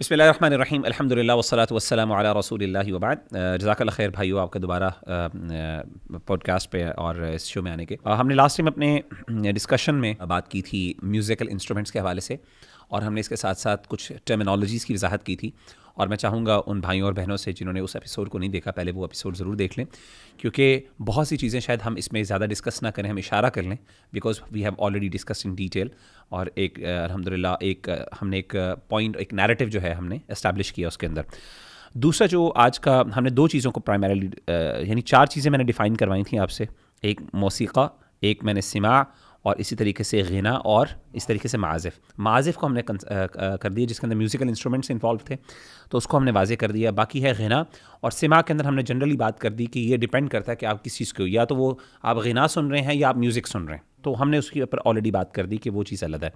بسم اللہ الرحمن الرحیم، الحمد للہ والصلاۃ والسلام علی رسول اللہ وبعد۔ جزاک اللہ خیر بھائیو، آپ کا دوبارہ پوڈ کاسٹ پہ اور اس شو میں آنے کے۔ ہم نے لاسٹ ٹائم اپنے ڈسکشن میں بات کی تھی میوزیکل انسٹرومنٹس کے حوالے سے، اور ہم نے اس کے ساتھ ساتھ کچھ ٹرمینالوجیز کی وضاحت کی تھی، اور میں چاہوں گا ان بھائیوں اور بہنوں سے جنہوں نے اس ایپیسوڈ کو نہیں دیکھا پہلے وہ ایپیسوڈ ضرور دیکھ لیں، کیونکہ بہت سی چیزیں شاید ہم اس میں زیادہ ڈسکس نہ کریں، ہم اشارہ کر لیں، because we have already discuss in detail, اور ایک الحمدللہ ہم نے ایک پوائنٹ، ایک نیریٹو جو ہے ہم نے اسٹیبلش کیا اس کے اندر۔ دوسرا جو آج کا ہم نے دو چیزوں کو پرائمریلی یعنی چار چیزیں میں نے ڈیفائن کروائی تھیں آپ سے، ایک موسیقی، ایک میں نے سماع، اور اسی طریقے سے غنا، اور اس طریقے سے معازف کو ہم نے کر دیا جس کے اندر میوزیکل انسٹرومنٹس انوالو تھے، تو اس کو ہم نے واضح کر دیا۔ باقی ہے غنا اور سماع کے اندر ہم نے جنرلی بات کر دی کہ یہ ڈیپینڈ کرتا ہے کہ آپ کس چیز کو، یا تو وہ آپ غنا سن رہے ہیں یا آپ میوزک سن رہے ہیں، تو ہم نے اس کے اوپر آلریڈی بات کر دی کہ وہ چیز الگ ہے۔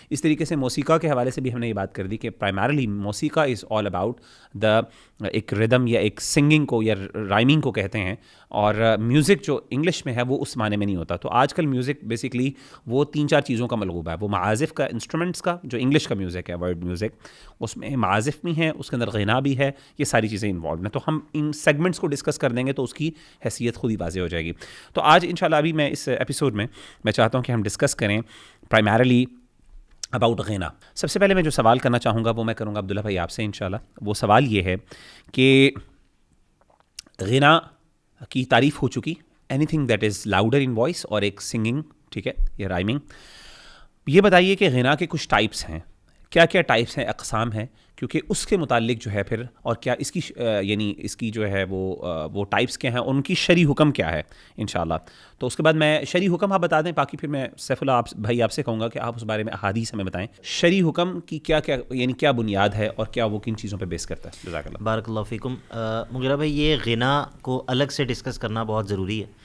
اس طریقے سے موسیقی کے حوالے سے بھی ہم نے یہ بات کر دی کہ پرائمرلی موسیقی از آل اباؤٹ دا ایک ردم یا ایک سنگنگ کو یا رائمنگ کو کہتے ہیں، اور میوزک جو انگلش میں ہے وہ اس معنی میں نہیں ہوتا۔ تو آج کل میوزک بیسکلی وہ تین چار چیزوں کا ملغوبہ ہے، وہ معازف کا، انسٹرومنٹس کا، جو انگلش کا میوزک ہے ورڈ میوزک، اس میں معازف بھی ہیں، اس کے اندر غنا بھی ہے، یہ ساری چیزیں انوالوڈ ہیں۔ تو ہم ان سیگمنٹس کو ڈسکس کر دیں گے تو اس کی حیثیت خود ہی واضح ہو جائے گی۔ تو آج انشاءاللہ ابھی میں اس ایپیسوڈ میں چاہتا ہوں کہ ہم ڈسکس کریں پرائمرلی اباؤٹ غنا۔ سب سے پہلے میں جو سوال کرنا چاہوں گا وہ میں کروں گا عبداللہ بھائی آپ سے انشاءاللہ۔ وہ سوال یہ ہے کہ غنا کی تعریف ہو چکی، anything that is louder in voice, اور ایک سنگنگ، ٹھیک ہے، یا رائمنگ۔ یہ بتائیے کہ غنا کے کچھ ٹائپس ہیں، کیا کیا ٹائپس ہیں، اقسام ہیں، کیونکہ اس کے متعلق جو ہے پھر، اور کیا اس کی یعنی اس کی جو ہے وہ ٹائپس کیا ہیں، ان کی شرعی حکم کیا ہے انشاءاللہ۔ تو اس کے بعد میں شرعی حکم آپ بتا دیں، باقی پھر میں سیف اللہ بھائی آپ سے کہوں گا کہ آپ اس بارے میں احادیث ہمیں بتائیں، شرعی حکم کی کیا کیا یعنی کیا بنیاد ہے، اور کیا وہ کن چیزوں پہ بیس کرتا ہے۔ جزاک اللہ۔ بارک اللہ فیکم۔ مغیرہ بھائی، یہ غنا کو الگ سے ڈسکس کرنا بہت ضروری ہے۔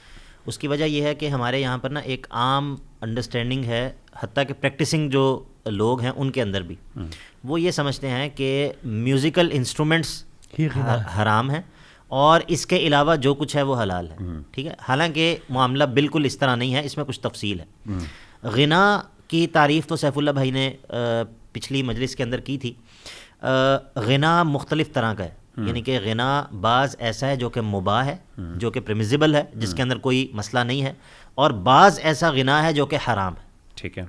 اس کی وجہ یہ ہے کہ ہمارے یہاں پر نا ایک عام انڈرسٹینڈنگ ہے، حتیٰ کہ پریکٹسنگ جو لوگ ہیں ان کے اندر بھی، وہ یہ سمجھتے ہیں کہ میوزیکل انسٹرومنٹس حرام ہیں اور اس کے علاوہ جو کچھ ہے وہ حلال ہے، ٹھیک ہے۔ حالانکہ معاملہ بالکل اس طرح نہیں ہے، اس میں کچھ تفصیل ہے۔ غنا کی تعریف تو سیف اللہ بھائی نے پچھلی مجلس کے اندر کی تھی۔ غنا مختلف طرح کا ہے، یعنی کہ غنا بعض ایسا ہے جو کہ مباح ہے، جو کہ پرمیزیبل ہے، جس کے اندر کوئی مسئلہ نہیں ہے، اور بعض ایسا غنا ہے جو کہ حرام ہے،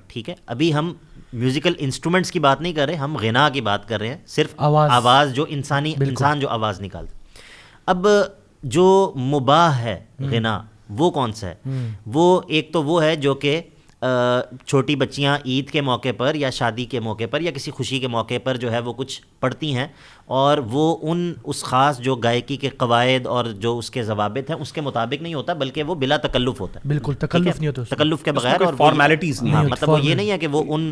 ٹھیک ہے۔ ابھی ہم میوزیکل انسٹرومنٹس کی بات نہیں کر رہے، ہم غنا کی بات کر رہے ہیں، صرف آواز جو انسان جو آواز نکالتا۔ اب جو مباح ہے غنا وہ کون سا ہے؟ وہ ایک تو وہ ہے جو کہ چھوٹی بچیاں عید کے موقع پر یا شادی کے موقع پر یا کسی خوشی کے موقع پر جو ہے وہ کچھ پڑھتی ہیں، اور وہ اس خاص جو گائکی کے قواعد اور جو اس کے ضوابط ہیں اس کے مطابق نہیں ہوتا، بلکہ وہ بلا تکلف ہوتا ہے، بالکل تکلف نہیں ہوتا، تکلف کے بغیر، اور فارمیلٹیز نہیں، مطلب وہ یہ نہیں ہے کہ وہ ان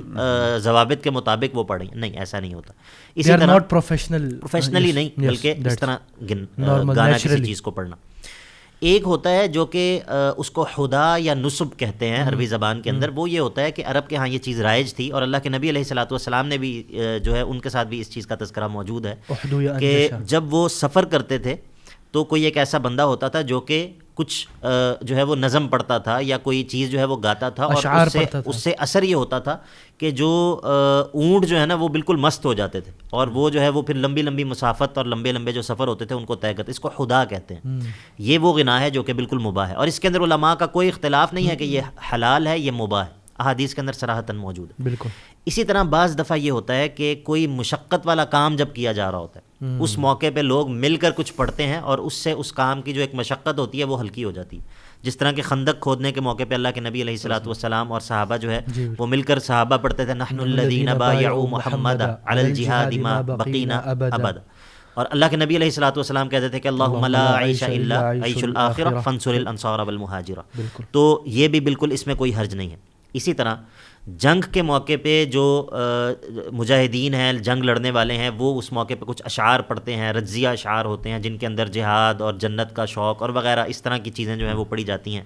ضوابط کے مطابق وہ پڑھیں، نہیں، ایسا نہیں ہوتا۔ اسی طرح پروفیشنلی نہیں، بلکہ اس طرح گانا کسی چیز کو پڑھنا۔ ایک ہوتا ہے جو کہ اس کو خدا یا نصب کہتے ہیں عربی زبان کے اندر، وہ یہ ہوتا ہے کہ عرب کے ہاں یہ چیز رائج تھی، اور اللہ کے نبی علیہ الصلوۃ والسلام نے بھی جو ہے ان کے ساتھ بھی اس چیز کا تذکرہ موجود ہے کہ جب وہ سفر کرتے تھے تو کوئی ایک ایسا بندہ ہوتا تھا جو کہ کچھ جو ہے وہ نظم پڑھتا تھا یا کوئی چیز جو ہے وہ گاتا تھا، اور اس سے اثر یہ ہوتا تھا کہ جو اونٹ جو ہے نا وہ بالکل مست ہو جاتے تھے، اور وہ جو ہے وہ پھر لمبی لمبی مسافت اور لمبے لمبے جو سفر ہوتے تھے ان کو طے کرتے۔ اس کو خدا کہتے ہیں۔ یہ وہ غنا ہے جو کہ بالکل مباح ہے، اور اس کے اندر علماء کا کوئی اختلاف نہیں ہے کہ یہ حلال ہے، یہ مباح ہے، احادیث کے اندر صراحتاً موجود ہے۔ بالکل اسی طرح بعض دفعہ یہ ہوتا ہے کہ کوئی مشقت والا کام جب کیا جا رہا ہوتا ہے، اس موقع پہ لوگ مل کر کچھ پڑھتے ہیں، اور اس سے اس کام کی جو ایک مشقت ہوتی ہے وہ ہلکی ہو جاتی ہے۔ جس طرح کہ خندق کھودنے کے موقع پہ اللہ کے نبی علیہ الصلوۃ والسلام اور صحابہ جو ہے وہ مل کر صحابہ پڑھتے تھے، نحن الذین بایعوا محمد علی الجہاد ما بقینا ابدا، اور اللہ کے نبی علیہ الصلوۃ والسلام کہتے تھے کہ اللہم لا عیش الا عیش الآخرہ فانصر الانصار والمہاجرہ۔ تو یہ بھی بالکل اس میں کوئی حرج نہیں ہے۔ اسی طرح جنگ کے موقع پہ جو مجاہدین ہیں، جنگ لڑنے والے ہیں، وہ اس موقع پہ کچھ اشعار پڑھتے ہیں، رجزیہ اشعار ہوتے ہیں جن کے اندر جہاد اور جنت کا شوق اور وغیرہ اس طرح کی چیزیں جو ہیں وہ پڑھی جاتی ہیں۔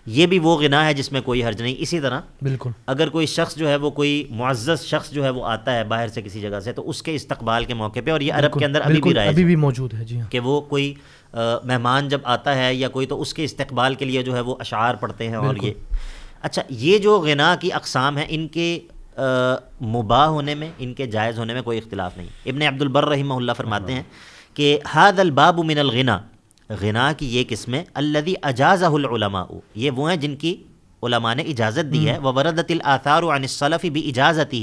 یہ بھی وہ غنا ہے جس میں کوئی حرج نہیں۔ اسی طرح بالکل اگر کوئی شخص جو ہے وہ کوئی معزز شخص جو ہے وہ آتا ہے باہر سے کسی جگہ سے، تو اس کے استقبال کے موقع پہ، اور یہ عرب کے اندر ابھی بھی رائج ہے، موجود ہے جی، کہ وہ کوئی مہمان جب آتا ہے یا کوئی، تو اس کے استقبال کے لیے جو ہے وہ اشعار پڑھتے ہیں۔ اور یہ اچھا، یہ جو غنا کی اقسام ہیں ان کے مباح ہونے میں، ان کے جائز ہونے میں کوئی اختلاف نہیں. ابن عبد البر رحمہ اللہ فرماتے ہیں کہ ھذا الباب من الغنا، غنا کی یہ قسمیں الذی اجازہ العلماء، یہ وہ ہیں جن کی علماء نے اجازت دی ہے. ووردت الآثار عن السلف باجازتہ،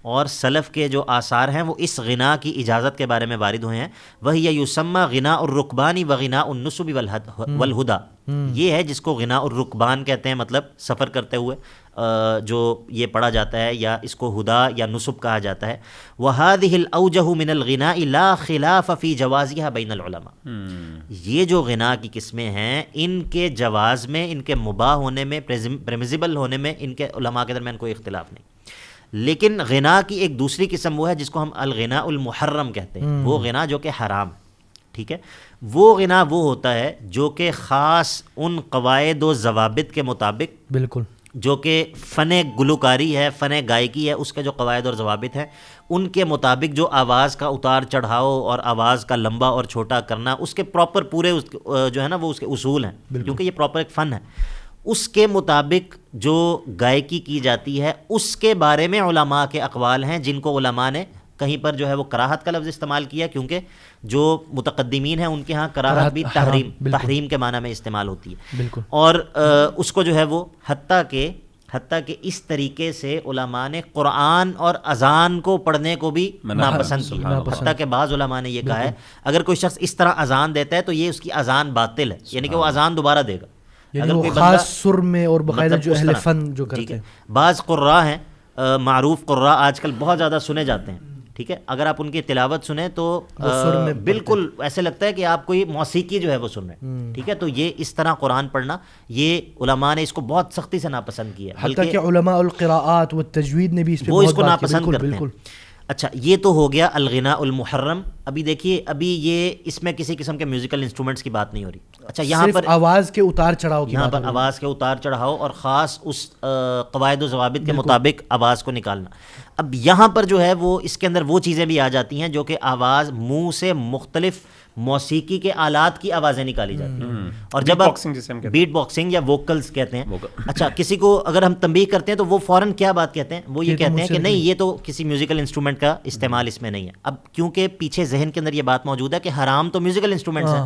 اور سلف کے جو آثار ہیں وہ اس غنا کی اجازت کے بارے میں وارد ہوئے ہیں. وہی یسمى غناء الرکبان و غناء النصب والہدی، یہ ہے جس کو غناء الرکبان کہتے ہیں، مطلب سفر کرتے ہوئے جو یہ پڑھا جاتا ہے، یا اس کو ہدا یا نصب کہا جاتا ہے. وہذہ الاوجہ من الغناء لا خلاف فی جوازها بین العلماء، یہ جو غنا کی قسمیں ہیں ان کے جواز میں، ان کے مباح ہونے میں، پرمیزیبل ہونے میں ان کے علماء کے درمیان کوئی اختلاف نہیں. لیکن غنا کی ایک دوسری قسم وہ ہے جس کو ہم الغناء المحرم کہتے ہیں، وہ غنا جو کہ حرام، ٹھیک ہے. وہ غنا وہ ہوتا ہے جو کہ خاص ان قواعد و ضوابط کے مطابق، بالکل، جو کہ فن گلوکاری ہے، فن گائکی ہے، اس کے جو قواعد اور ضوابط ہیں ان کے مطابق جو آواز کا اتار چڑھاؤ اور آواز کا لمبا اور چھوٹا کرنا، اس کے پراپر پورے جو ہے نا وہ اس کے اصول ہیں، کیونکہ یہ پراپر ایک فن ہے. اس کے مطابق جو گائکی کی جاتی ہے اس کے بارے میں علماء کے اقوال ہیں، جن کو علماء نے کہیں پر جو ہے وہ کراہت کا لفظ استعمال کیا، کیونکہ جو متقدمین ہیں ان کے ہاں کراہت بھی تحریم کے معنی میں استعمال ہوتی ہے. بالکل. اور اس کو جو ہے وہ حتیٰ کہ اس طریقے سے علماء نے قرآن اور اذان کو پڑھنے کو بھی ناپسند کیا. حتیٰ کہ بعض علماء نے یہ کہا ہے اگر کوئی شخص اس طرح اذان دیتا ہے تو یہ اس کی اذان باطل ہے، یعنی کہ وہ اذان دوبارہ دے گا. اگر کوئی خاص سر میں اور باقاعدہ جو اہل فن جو کرتے ہیں، بعض قراء ہیں، معروف قراء آج کل بہت زیادہ سنے جاتے ہیں، ٹھیک ہے، اگر آپ ان کی تلاوت سنیں تو بالکل ایسے لگتا ہے کہ آپ کوئی موسیقی جو ہے وہ سن رہے ہیں، ٹھیک ہے. تو یہ اس طرح قرآن پڑھنا، یہ علماء نے اس کو بہت سختی سے ناپسند کیا ہے، حتیٰ کہ علماء القراءات والتجوید نے بھی اس پہ وہ اس کو ناپسند کرتے ہیں. بالکل. اچھا، یہ تو ہو گیا الغناء المحرم. ابھی دیکھیے، ابھی یہ اس میں کسی قسم کے میوزیکل انسٹرومنٹس کی بات نہیں ہو رہی. اچھا، یہاں پر آواز کے اتار چڑھاؤ کی، یہاں پر آواز کے اتار چڑھاؤ اور خاص اس قواعد و ضوابط کے مطابق آواز کو نکالنا. اب یہاں پر جو ہے وہ اس کے اندر وہ چیزیں بھی آ جاتی ہیں جو کہ آواز منہ سے مختلف موسیقی کے آلات کی آوازیں نکالی جاتی ہیں. اور جب آپ بیٹ باکسنگ یا ووکلز کہتے ہیں، اچھا، کسی کو اگر ہم تنبیہ کرتے ہیں تو وہ فوراً کیا بات کہتے ہیں، وہ یہ کہتے ہیں کہ نہیں، یہ تو کسی میوزیکل انسٹرومنٹ کا استعمال اس میں نہیں ہے. اب کیونکہ پیچھے ذہن کے اندر یہ بات موجود ہے کہ حرام تو میوزیکل انسٹرومنٹس ہیں،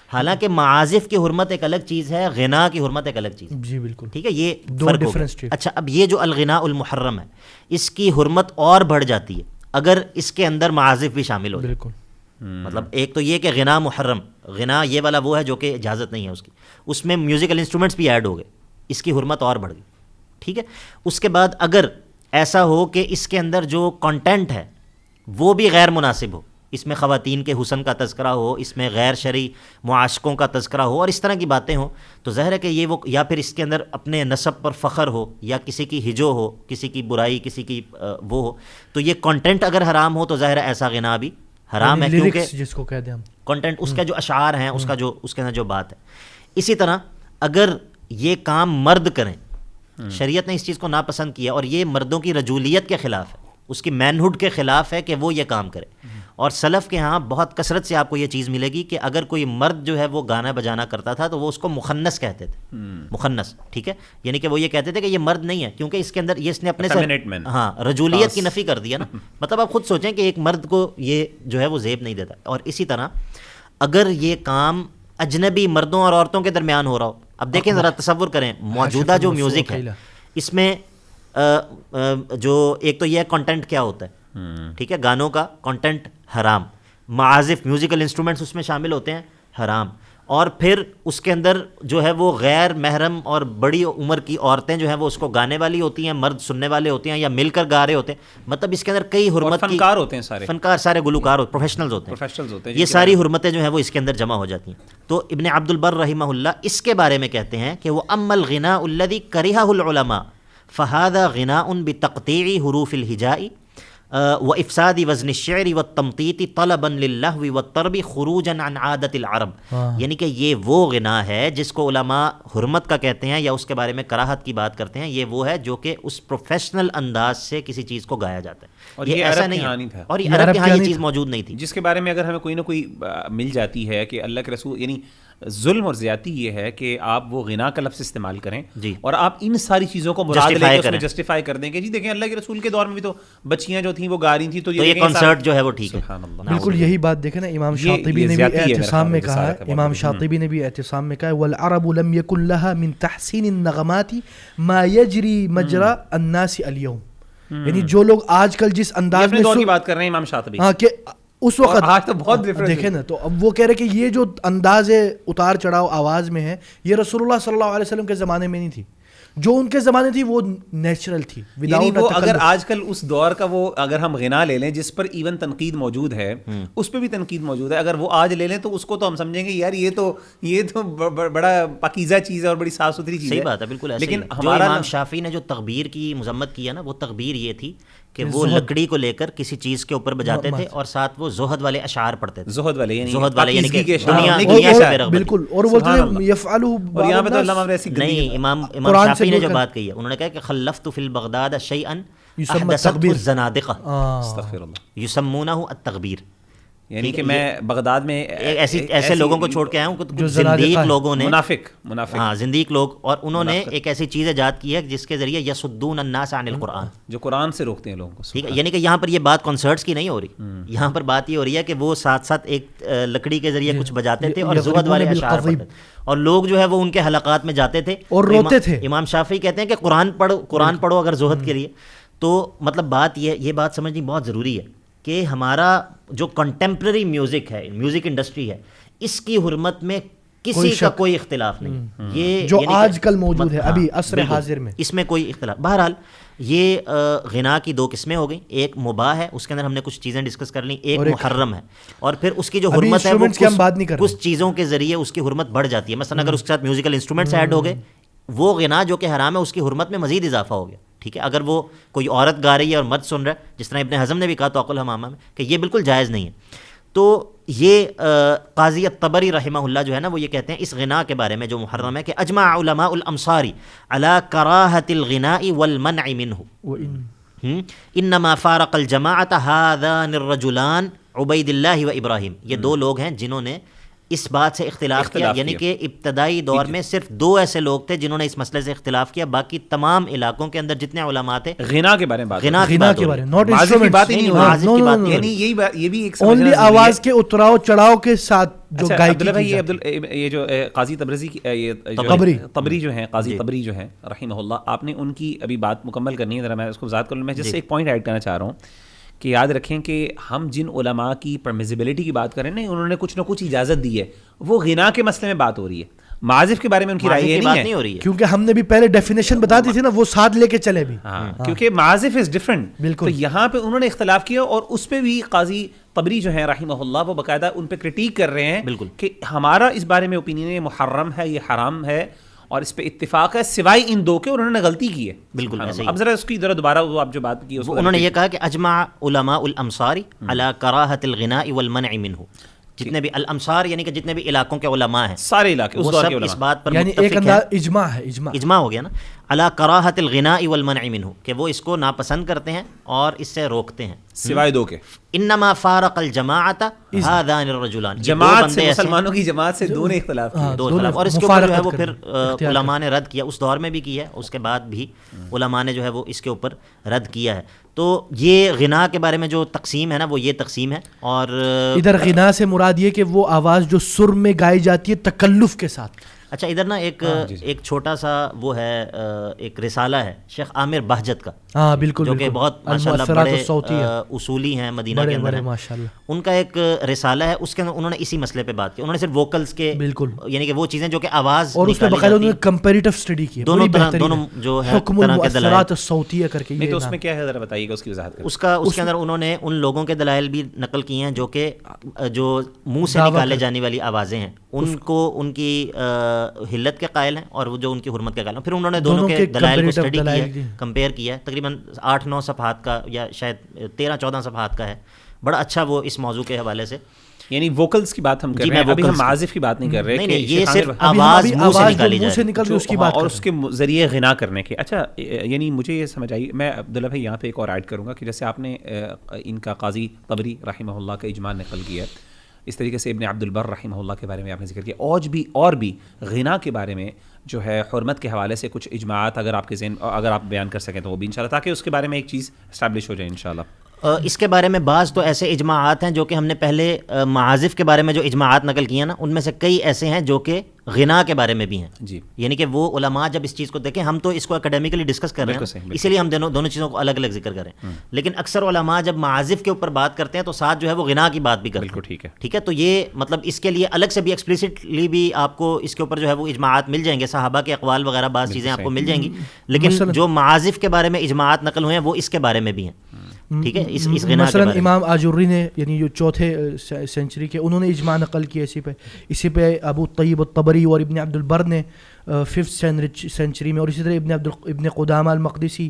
حالانکہ معازف کی حرمت ایک الگ چیز ہے، غنا کی حرمت ایک الگ چیز ہے. جی بالکل، ٹھیک ہے، یہ فرق ہوگا. اچھا، اب یہ جو الغناء المحرم ہے اس کی حرمت اور بڑھ جاتی ہے اگر اس کے اندر معازف بھی شامل ہو جائے. بالکل. مطلب ایک تو یہ کہ غنا محرم، غنا یہ والا وہ ہے جو کہ اجازت نہیں ہے اس کی، اس میں میوزیکل انسٹرومنٹس بھی ایڈ ہو گئے، اس کی حرمت اور بڑھ گئی. ٹھیک ہے. اس کے بعد اگر ایسا ہو کہ اس کے اندر جو کنٹینٹ ہے وہ بھی غیر مناسب ہو، اس میں خواتین کے حسن کا تذکرہ ہو، اس میں غیر شرعی معاشقوں کا تذکرہ ہو اور اس طرح کی باتیں ہوں، تو ظاہر ہے کہ یہ وہ، یا پھر اس کے اندر اپنے نسب پر فخر ہو، یا کسی کی ہجو ہو، کسی کی برائی، کسی کی وہ ہو، تو یہ کنٹینٹ اگر حرام ہو تو ظاہر ہے ایسا غنا بھی حرام ہے، کیونکہ جس کو کہتے ہیں ہم کنٹینٹ، اس کا جو اشعار ہیں، اس کا جو اس کے اندر جو بات ہے. اسی طرح اگر یہ کام مرد کریں، شریعت نے اس چیز کو ناپسند کیا اور یہ مردوں کی رجولیت کے خلاف ہے، اس کی مینہڈ کے خلاف ہے کہ وہ یہ کام کرے. اور سلف کے ہاں بہت کثرت سے آپ کو یہ چیز ملے گی کہ اگر کوئی مرد جو ہے وہ گانا بجانا کرتا تھا تو وہ اس کو مخنث کہتے تھے. مخنث، ٹھیک ہے، یعنی کہ وہ یہ کہتے تھے کہ یہ مرد نہیں ہے، کیونکہ اس کے اندر یہ اس نے اپنے سے رجولیت کی نفی کر دیا نا. مطلب آپ خود سوچیں کہ ایک مرد کو یہ جو ہے وہ زیب نہیں دیتا. اور اسی طرح اگر یہ کام اجنبی مردوں اور عورتوں کے درمیان ہو رہا ہو، اب دیکھیں ذرا تصور کریں، موجودہ جو میوزک ہے اس میں جو ایک تو یہ کنٹینٹ کیا ہوتا ہے، ٹھیک ہے، گانوں کا کنٹینٹ حرام، معازف میوزیکل انسٹرومنٹس اس میں شامل ہوتے ہیں حرام، اور پھر اس کے اندر جو ہے وہ غیر محرم اور بڑی عمر کی عورتیں جو ہیں وہ اس کو گانے والی ہوتی ہیں، مرد سننے والے ہوتے ہیں یا مل کر گا رہے ہوتے ہیں. مطلب اس کے اندر کئی حرمت کی، فنکار ہوتے ہیں، فنکار سارے گلوکار ہوتے ہیں، پروفیشنلز ہوتے ہیں، یہ ساری حرمتیں جو ہیں وہ اس کے اندر جمع ہو جاتی ہیں. تو ابن عبد البر رحمہ اللہ اس کے بارے میں کہتے ہیں کہ وہ اما الغناء الذی کرہہ العلماء فہذا غناء بتقطیع حروف الہجاء وافساد وزن الشعر والتمطیط طلبا للہو والطرب خروجا عن عادت العرب. یعنی کہ یہ وہ غنا ہے جس کو علماء حرمت کا کہتے ہیں یا اس کے بارے میں کراہت کی بات کرتے ہیں. یہ وہ ہے جو کہ اس پروفیشنل انداز سے کسی چیز کو گایا جاتا ہے، اور یہ ایسا نہیں تھا، اور یہ عرب کے ہاں یہ چیز موجود نہیں تھی، جس کے بارے میں اگر ہمیں کوئی نہ کوئی مل جاتی ہے کہ اللہ کے رسول، یعنی ظلم اور زیادتی یہ ہے کہ آپ وہ غنا کا لفظ استعمال کریں جی اور آپ ان ساری چیزوں کو مراد لے کے جسٹیفائی کر دیں کہ جی دیکھیں اللہ کے رسول کے دور میں بھی تو بچیاں جو تھیں وہ گا رہی تھیں تو یہ کنسرٹ جو ہے وہ ٹھیک ہے. بالکل یہی بات دیکھیں نا امام شاطبی نے بھی اعتصام میں کہا ہے, امام شاطبی نے بھی اعتصام میں کہا ہے والعرب لم يكن لها من تحسین النغمات ما يجري مجرى الناس اليوم. یعنی جو لوگ آج کل جس انداز میں کی بات کر رہے ہیں امام شاطبی, ہاں کہ اس وقت آج تو بہت دیکھیں نا, تو اب وہ کہہ رہے کہ یہ جو انداز اتار چڑھاؤ آواز میں ہے یہ رسول اللہ صلی اللہ علیہ وسلم کے زمانے میں نہیں تھی, جو ان کے زمانے تھی وہ نیچرل تھی. یعنی وہ اگر آج کل اس دور کا وہ اگر ہم غنا لے لیں جس پر ایون تنقید موجود ہے, اس پہ بھی تنقید موجود ہے, اگر وہ آج لے لیں تو اس کو تو ہم سمجھیں گے یار یہ تو بڑا پاکیزہ چیز ہے اور بڑی صاف ستھری چیز ہے. صحیح بات ہے, بالکل ایسے. لیکن ہمارا امام شافعی نے جو تغبیر کی مذمت کی ہے نا, وہ تغبیر یہ تھی کہ وہ لکڑی کو لے کر کسی چیز کے اوپر بجاتے تھے اور ساتھ وہ زہد والے اشعار پڑھتے تھے. زہد والے یعنی کہ بالکل, اور بولتے ہیں یفعلہ, اور یہاں پہ تو اللہ ایسی نہیں. امام شافعی نے جو بات کہی ہے, انہوں نے کہا کہ خلفت فی البغداد شیئا احدثته الزنادقہ یسمونہ التغبیر. یعنی کہ میں بغداد میں ایسے لوگوں کو چھوڑ کے آیا ہوں جو زندیق لوگوں نے, منافق, ہاں زندیق لوگ, اور انہوں نے ایک ایسی چیز ایجاد کی ہے جس کے ذریعے یصدون الناس عن القرآن, جو قرآن سے روکتے ہیں لوگوں کو. ٹھیک ہے, یعنی کہ یہاں پر یہ بات کنسرٹس کی نہیں ہو رہی, یہاں پر بات یہ ہو رہی ہے کہ وہ ساتھ ساتھ ایک لکڑی کے ذریعے کچھ بجاتے تھے اور زہد والے اشعار پڑھتے تھے, اور لوگ جو ہے وہ ان کے حلقات میں جاتے تھے اور روتے تھے. امام شافعی کہتے ہیں کہ قرآن پڑھو اگر زہد کے لیے. تو مطلب بات یہ بات سمجھنی بہت ضروری ہے کہ ہمارا جو کنٹمپرری میوزک ہے, میوزک انڈسٹری ہے, اس کی حرمت میں کسی کا کوئی اختلاف نہیں. یہ جو آج کل موجود ہے ابھی عصر حاضر میں, اس میں کوئی اختلاف. بہرحال یہ غنا کی دو قسمیں ہو گئیں, ایک مباح ہے, اس کے اندر ہم نے کچھ چیزیں ڈسکس کر لیں, ایک محرم ہے, اور پھر اس کی جو حرمت ہے وہ کچھ چیزوں کے ذریعے اس کی حرمت بڑھ جاتی ہے. مثلا اگر اس کے ساتھ میوزیکل انسٹرومنٹس ایڈ ہو گئے, وہ غنا جو کہ حرام ہے اس کی حرمت میں مزید اضافہ ہو گیا. ٹھیک ہے, اگر وہ کوئی عورت گا رہی ہے اور مرد سن رہا ہے, جس طرح ابن حزم نے بھی کہا توقع الحمامہ میں کہ یہ بالکل جائز نہیں ہے. تو یہ قاضی الطبری رحمہ اللہ جو ہے نا, وہ یہ کہتے ہیں اس غنا کے بارے میں جو محرم ہے کہ اجمع علماء الامصار علی کراہۃ الغناء والمنع منہ انما فارق الجماعۃ هذان الرجلان عبید اللہ و ابراہیم. یہ دو لوگ ہیں جنہوں نے اس بات سے اختلاف کیا, یعنی کہ ابتدائی دور میں صرف دو ایسے لوگ تھے جنہوں نے اس مسئلے سے اختلاف کیا, باقی تمام علاقوں کے اندر جتنے علماء تھے غنا کے بارے میں بات, غنا کے بارے میں معازف کی بات ہی نہیں ہو رہی. یعنی یہ بھی ایک اونلی آواز کے اتراؤ چڑھاؤ کے ساتھ جو عبداللہ بھائی, یہ جو قاضی تبریزی طبری جو ہیں, قاضی طبری جو ہیں رحمہ اللہ, آپ نے ان کی ابھی بات مکمل کرنی ہے, ذرا میں اس کو وضاحت کر لوں. میں جس سے ایک پوائنٹ ایڈ کرنا چاہ رہا ہوں کہ یاد رکھیں کہ ہم جن علماء کی پرمیزیبلٹی کی بات کریں نا, انہوں نے کچھ نہ کچھ اجازت دی ہے, وہ غنا کے مسئلے میں بات ہو رہی ہے, معازف کے بارے میں ان کی رائے نہیں ہو رہی ہے, کیونکہ ہم نے بھی پہلے ڈیفینیشن بتا دی تھی نا, وہ ساتھ لے کے چلے بھی, کیونکہ معازف از ڈفرنٹ. بالکل, تو یہاں پہ انہوں نے اختلاف کیا اور اس پہ بھی قاضی طبری جو ہیں رحمہ اللہ وہ باقاعدہ ان پہ کرٹیک کر رہے ہیں بالکل کہ ہمارا اس بارے میں اوپینین ہے, یہ محرم ہے, یہ حرام ہے, اور اس پہ اتفاق ہے سوائے ان دو کے, انہوں نے غلطی کی ہے. بالکل. اب ذرا اس کی ذرا دوبارہ وہ آپ جو بات کی انہوں نے یہ کہا کہ اجمع علماء الامصار علی کراہۃ الغناء والمنع منہ. جتنے بھی الامصار یعنی کہ جتنے بھی علاقوں کے علماء ہیں, سارے علاقے وہ سب اس بات پر متفق ہیں, اجماع ہے, اجماع ہو گیا نا, علی کراہۃ الغناء والمنع منہ, کہ وہ اس کو ناپسند کرتے ہیں اور اس سے روکتے ہیں سوائے دو کے. انما فارق الجماعۃ هذان الرجلان, جماعت سے, مسلمانوں کی جماعت سے دو نے اختلاف کیا, اور اس کے اوپر جو ہے وہ پھر علماء نے رد کیا, اس دور میں بھی کیا ہے, اس کے بعد بھی علماء نے جو ہے وہ اس کے اوپر رد کیا ہے. تو یہ غنا کے بارے میں جو تقسیم ہے نا, وہ یہ تقسیم ہے. اور ادھر غنا سے مراد یہ کہ وہ آواز جو سر میں گائی جاتی ہے تکلف کے ساتھ. اچھا, ادھر نا ایک چھوٹا سا وہ ہے, ایک رسالہ ہے شیخ عامر بہجت کا, ہاں بالکل, جو کہ بہت ماشاءاللہ بڑے اصولی ہیں, مدینہ کے اندر ہیں, ان کا ایک رسالہ ہے, اس کے اندر انہوں نے اسی مسئلے پہ بات کی. انہوں نے صرف ووکلز کے, بالکل, یعنی کہ وہ چیزیں جو کہ آواز, اور اس میں باقاعدہ انہوں نے کمپیریٹیو اسٹڈی کی, دونوں جو ہے حکم المؤثرات الصوتیہ کر کے. نہیں تو اس میں کیا ہے, ذرا بتائیے گا اس کی وضاحت. اس کے اندر انہوں نے ان لوگوں کے دلائل بھی نقل کیے ہیں جو کہ جو منہ سے نکالے جانے والی آوازیں ہیں, ان کو ان کی حلت کے قائل ہیں, اور وہ جو ان کی حرمت کے قائل ہیں. پھر انہوں نے دونوں کے دلائل کو اسٹڈی کیا, کمپیئر کیا ہے. تقریباً 8-9 صفحات کا یا شاید 13-14 صفحات کا ہے, بڑا اچھا وہ اس موضوع کے حوالے سے. یعنی ووکلز کی بات ہم کر رہے ہیں, ابھی ہم معازف کی بات نہیں کر رہے, کہ یہ صرف آواز منہ سے نکالی جائے اس کی بات, اور اس کے ذریعے غنا کرنے کے. اچھا, یعنی مجھے یہ سمجھ آئی, میں عبداللہ بھائی یہاں پہ ایک اور ایڈ کروں گا کہ جیسے آپ نے ان کا قاضی طبری رحمہ اللہ کا اجماع نقل کیا, اس طریقے سے ابن عبد البر رحمہ اللہ کے بارے میں آپ نے ذکر کیا. اور بھی غنا کے بارے میں جو ہے حرمت کے حوالے سے کچھ اجماعات اگر آپ کے ذہن اگر آپ بیان کر سکیں تو وہ بھی انشاءاللہ, تاکہ اس کے بارے میں ایک چیز اسٹیبلش ہو جائے انشاءاللہ. اس کے بارے میں بعض تو ایسے اجماعات ہیں جو کہ ہم نے پہلے معازف کے بارے میں جو اجماعات نقل کیے ہیں نا, ان میں سے کئی ایسے ہیں جو کہ غنا کے بارے میں بھی ہیں. جی, یعنی کہ وہ علماء جب اس چیز کو دیکھیں, ہم تو اس کو اکیڈیمکلی ڈسکس کر رہے ہیں, اسی لیے ہم دونوں چیزوں کو الگ الگ ذکر کر رہے ہیں, لیکن اکثر علماء جب معازف کے اوپر بات کرتے ہیں تو ساتھ جو ہے وہ غنا کی بات بھی کرتے ہیں. ٹھیک ہے, ٹھیک ہے. تو یہ مطلب اس کے لیے الگ سے بھی ایکسپلیسٹلی بھی آپ کو اس کے اوپر جو ہے وہ اجماعات مل جائیں گے, صحابہ کے اقوال وغیرہ بعض چیزیں آپ کو مل جائیں گی, لیکن جو معازف کے بارے میں اجماعات نقل ہوئے ہیں وہ اس کے بارے میں بھی ہیں. ٹھیک ہے, اس غنا مثلا امام آجوری نے یعنی جو چوتھے سینچری کے, انہوں نے اجماع نقل کیا اسی پہ ابو طیب الطبری اور ابن عبد البر نے 5th سینچری میں, اور اسی طرح ابن قدامہ المقدسی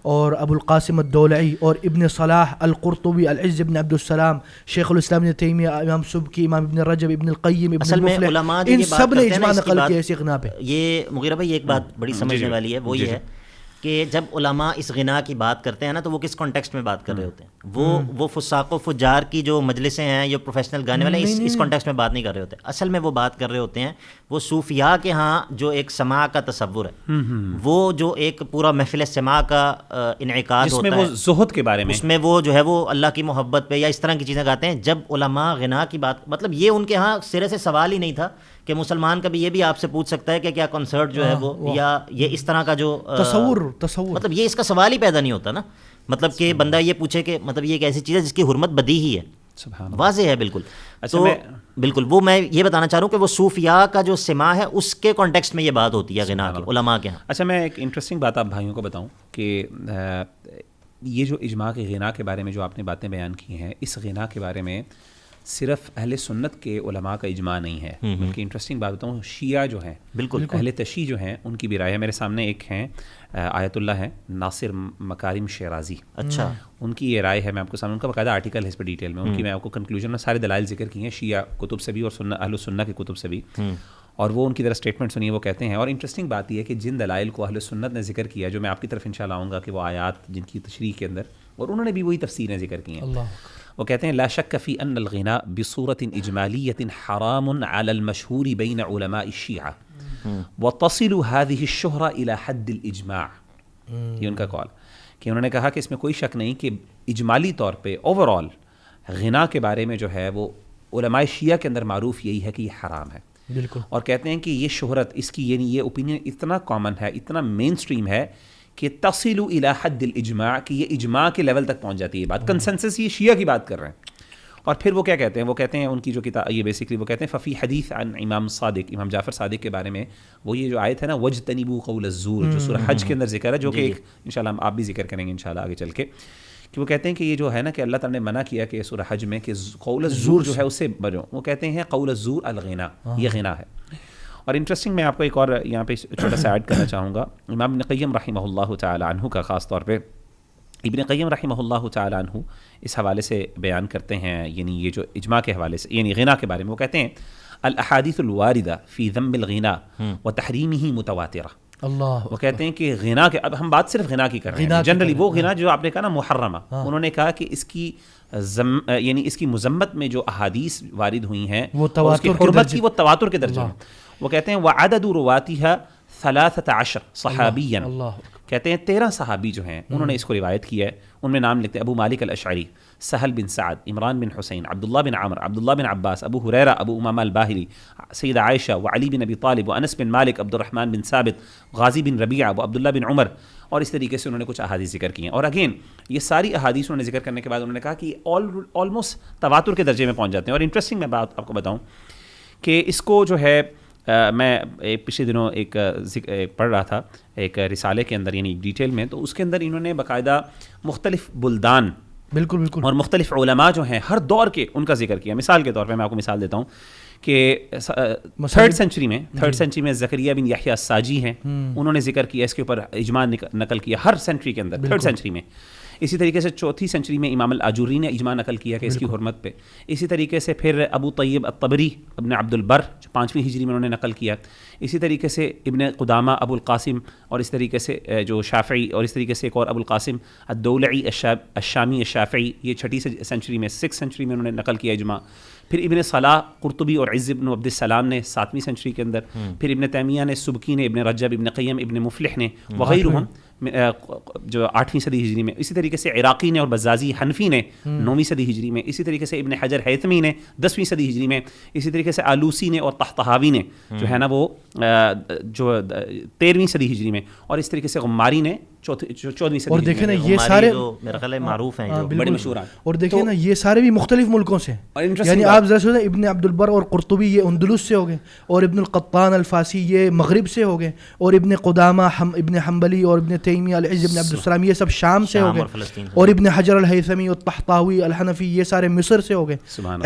اور ابو القاسم الدولعی اور ابن صلاح القرطبی, العز ابن عبد السلام, شیخ الاسلام ابن تیمیہ, امام سبکی, امام ابن رجب, ابن القیم, ابن المفلح, ان سب نے اجماع نقل کیا اس غنا پہ. یہ مغیرہ بھائی ایک بات بڑی سمجھنے والی ہے, وہ یہ ہے کہ جب علماء اس غنا کی بات کرتے ہیں نا تو وہ کس کانٹیکسٹ میں بات کر رہے ہوتے ہیں. وہ فساق و فجار کی جو مجلسیں ہیں یا پروفیشنل گانے والے اس کانٹیکسٹ میں بات نہیں کر رہے ہوتے. اصل میں وہ بات کر رہے ہوتے ہیں وہ صوفیاء کے ہاں جو ایک سماع کا تصور ہے, وہ جو ایک پورا محفل سماع کا انعقاد ہوتا ہے, زہد کے بارے میں, اس میں وہ جو ہے وہ اللہ کی محبت پہ یا اس طرح کی چیزیں گاتے ہیں. جب علماء غنا کی بات, مطلب یہ ان کے ہاں سرے سے سوال ہی نہیں تھا کہ مسلمان کبھی یہ بھی آپ سے پوچھ سکتا ہے کہ کیا کنسرٹ جو ہے وہ یا یہ اس طرح کا جو تصور مطلب یہ اس کا سوال ہی پیدا نہیں ہوتا نا. مطلب کہ بندہ یہ پوچھے کہ مطلب یہ ایک ایسی چیز ہے جس کی حرمت بدیہی ہے, واضح ہے بالکل. تو بالکل وہ میں یہ بتانا چاہ رہا ہوں کہ وہ صوفیاء کا جو سماع ہے اس کے کانٹیکسٹ میں یہ بات ہوتی ہے غنا کے علماء کے ہاں. اچھا, میں ایک انٹرسٹنگ بات آپ بھائیوں کو بتاؤں کہ یہ جو اجماع کے غنا کے بارے میں جو آپ نے باتیں بیان کی ہیں, اس غنا کے بارے میں صرف اہل سنت کے علماء کا اجماع نہیں ہے, بلکہ انٹرسٹنگ بات بتاؤں, شیعہ جو ہیں, بالکل اہل تشیع جو ہیں, ان کی بھی رائے ہے. میرے سامنے ایک ہیں آیت اللہ ہیں ناصر مکارم شیرازی, اچھا, ان کی یہ رائے ہے, میں آپ کو سامنے, ان کا باقاعدہ آرٹیکل ہے اس پہ ڈیٹیل میں, ان کی میں آپ کو کنکلوژن میں سارے دلائل ذکر کی ہیں شیعہ کتب سے بھی اور اہل سنت کی کتب سے بھی, اور وہ ان کی طرح اسٹیٹمنٹ سنیے, وہ کہتے ہیں. اور انٹرسٹنگ بات یہ ہے کہ جن دلائل کو اہل سنت نے ذکر کیا, جو میں آپ کی طرف انشاءاللہ آؤں گا کہ وہ آیات جن کی تشریح کے اندر, اور انہوں نے بھی وہی تفسیریں ذکر کی ہیں. وہ کہتے ہیں لا شک فی ان الغناء بصورت اجمالیۃ حرام علی المشہور بین علماء الشیعہ وتصل هذه الشہرہ الى حد الاجماع. یہ ان کا کال کہ انہوں نے کہا کہ اس میں کوئی شک نہیں کہ اجمالی طور پہ اوور آل غنا کے بارے میں جو ہے وہ علماء شیعہ کے اندر معروف یہی ہے کہ یہ حرام ہے. بالکل. اور کہتے ہیں کہ یہ شہرت اس کی, یعنی یہ اوپینین اتنا کامن ہے, اتنا مین اسٹریم ہے کہ تصل الی حد الاجماع, کہ یہ اجماع کے لیول تک پہنچ جاتی ہے بات, کنسنسس. یہ شیعہ کی بات کر رہے ہیں. اور پھر وہ کیا کہتے ہیں, وہ کہتے ہیں ان کی جو کتاب, یہ بیسکلی وہ کہتے ہیں ففی حدیث عن امام صادق, امام جعفر صادق کے بارے میں, وہ یہ جو آیت ہے نا وجتنبوا قول الزور, جو سورہ حج کے اندر ذکر ہے, جو کہ ایک انشاءاللہ آپ بھی ذکر کریں گے انشاءاللہ آگے چل کے, کہ وہ کہتے ہیں کہ یہ جو ہے نا کہ اللہ تعالیٰ نے منع کیا کہ سورہ حج میں کہ قول الزور جو ہے اس سے بچو. وہ کہتے ہیں قول الزور الغنا, یہ غنا ہے. اور انٹرسٹنگ, میں آپ کو ایک اور یہاں پہ چھوٹا سا ایڈ کرنا چاہوں گا. امام ابن قیم رحمہ اللہ تعالی عنہ کا خاص طور پہ, ابن قیم رحمہ اللہ تعالی عنہ اس حوالے سے بیان کرتے ہیں, یعنی یہ جو اجماع کے حوالے سے, یعنی غنا کے بارے میں, وہ کہتے ہیں الاحادیث الواردہ فی ذم الغنا وتحریمہ متواترہ. اللہ, وہ کہتے ہیں کہ غنا کے, اب ہم بات صرف غنا کی کر رہے ہیں جنرلی, وہ غنا جو آپ نے کہا نا محرمہ, انہوں نے کہا کہ اس کی یعنی اس کی مذمت میں جو احادیث وارد ہوئی ہیں وہ اس کی حرمت کی وہ تواتر کے درجے میں. وہ کہتے ہیں وعدد رواتها 13 صحابیا, کہتے ہیں 13 صحابی جو ہیں انہوں نے اس کو روایت کیا ہے. ان میں نام لکھتے ہیں ابو مالک الاشعری, سہل بن سعد, عمران بن حسین, عبداللہ بن عمر, عبداللہ بن عباس, ابو ہریرہ, ابو امامہ الباہلی, سیدہ عائشہ, وعلی بن ابی طالب, وانس بن مالک, عبد الرحمن بن ثابت, غازی بن ربیعہ, وعبداللہ بن عمر. اور اس طریقے سے انہوں نے کچھ احادیث ذکر کی ہیں. اور اگین یہ ساری احادیث انہوں نے ذکر کرنے کے بعد انہوں نے کہا کہ آلموسٹ تواتر کے درجے میں پہنچ جاتے ہیں. اور انٹرسٹنگ میں بات آپ کو بتاؤں کہ اس کو جو ہے میں پچھلے دنوں ایک پڑھ رہا تھا ایک رسالے کے اندر, یعنی ڈیٹیل میں, تو اس کے اندر انہوں نے باقاعدہ مختلف بلدان بالکل اور مختلف علماء جو ہیں ہر دور کے, ان کا ذکر کیا. مثال کے طور پہ میں آپ کو مثال دیتا ہوں کہ 3rd سینچری میں زکریا بن یحییٰ الساجی ہیں, انہوں نے ذکر کیا, اس کے اوپر اجماع نقل کیا ہر سینچری کے اندر, 3rd سینچری میں. اسی طریقے سے 4تھی سینچری میں امام الآجوری نے اجماع نقل کیا کہ اس کی حرمت پہ. اسی طریقے سے پھر ابو طیب الطبری ابن عبد البر جو 5ویں ہجری میں انہوں نے نقل کیا. اسی طریقے سے ابن قدامہ ابو القاسم اور اس طریقے سے جو شافعی اور اس طریقے سے ایک اور ابو القاسم الدولعی الشامی الشافعی، یہ 6th سینچری میں 6th سینچری میں انہوں نے نقل کیا اجماع. پھر ابن صلاح قرطبی اور عز بن عبد السلام نے 7ویں سینچری کے اندر. پھر ابن تیمیہ نے، سبکی نے، ابن رجب، ابن قیم، ابن مفلح نے وغیرہم جو 8ویں صدی ہجری میں. اسی طریقے سے عراقی نے اور بزازی حنفی نے 9ویں صدی ہجری میں. اسی طریقے سے ابن حجر ہیثمی نے 10ویں صدی ہجری میں. اسی طریقے سے آلوسی نے اور طحطحاوی نے جو ہے نا وہ جو 13ویں صدی ہجری میں. اور اس طریقے سے غماری نے 14ویں صدی. اور دیکھیں نا یہ سارے میرا خیال ہے معروف ہیں، بڑے مشہور ہیں. اور دیکھیں نا یہ سارے بھی مختلف ملکوں سے، یعنی آپ ذرا سوچیں ابن عبد البر اور قرطبی یہ اندلس سے ہو گئے، اور ابن القطان الفاسی یہ مغرب سے ہو گئے، اور ابن قدامہ ابن حنبلی اور ابن تیمیہ العز ابن عبد السلام یہ سب شام سے ہو گئے، اور ابن حجر الہیثمی اور طحطاوی الحنفی یہ سارے مصر سے ہو گئے،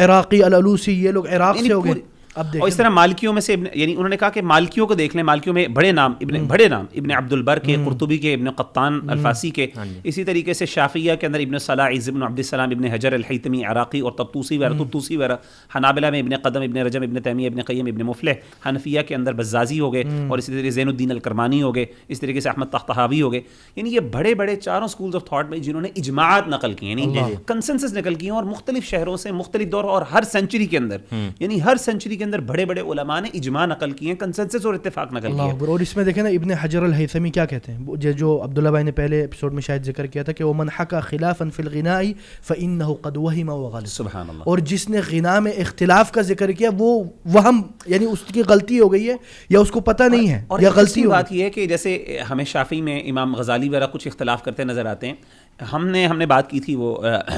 عراقی الالوسی یہ لوگ عراق سے ہو گئے. اور اس طرح مالکیوں میں سے یعنی انہوں نے کہا کہ مالکیوں کو دیکھ لیں، مالکیوں میں بڑے نام ابن عبد البر کے، قرطبی کے، ابن قطان الفاسی کے. اسی طریقے سے شافعیہ کے اندر ابن صلاح، عز بن عبد السلام، ابن حجر الحیثمی عراقی اور طبطوسی وغیرہ. حنابلہ میں ابن قدم، ابن رجب، ابن تیمیہ، ابن قیم، ابن مفلح. حنفیہ کے اندر بزازی ہو گئے، اور اسی طریقے زین الدین الکرمانی ہو گئے. اس طریقے سے احمد طحطحاوی ہو گئے. یعنی یہ بڑے بڑے چاروں سکولز آف تھاٹ میں جنہوں نے اجماعات نقل کی، یعنی کنسنسس نقل کی، اور مختلف شہروں سے مختلف دور اور ہر سینچری کے اندر، یعنی ہر سینچری کے اندر بڑے بڑے علماء نے اجماع نقل کیے ہیں، کنسنسس اور اتفاق نقل کیے ہیں. اور اس میں دیکھیں نا ابن حجر الہیثمی کیا کہتے ہیں، جو عبداللہ بھائی نے پہلے ایپیسوڈ میں شاید ذکر کیا تھا کہ ومن حکا خلافا فی الغناء فانه قد وهم وغلط. سبحان اللہ. اور جس نے غنا میں اختلاف کا ذکر کیا وہ وہم، یعنی اس کی غلطی ہو گئی ہے یا اس کو پتہ نہیں ہے یا غلطی. بات یہ ہے کہ جیسے ہمیں شافعی میں امام غزالی وغیرہ کچھ اختلاف کرتے نظر آتے ہیں. ہم نے بات کی تھی وہ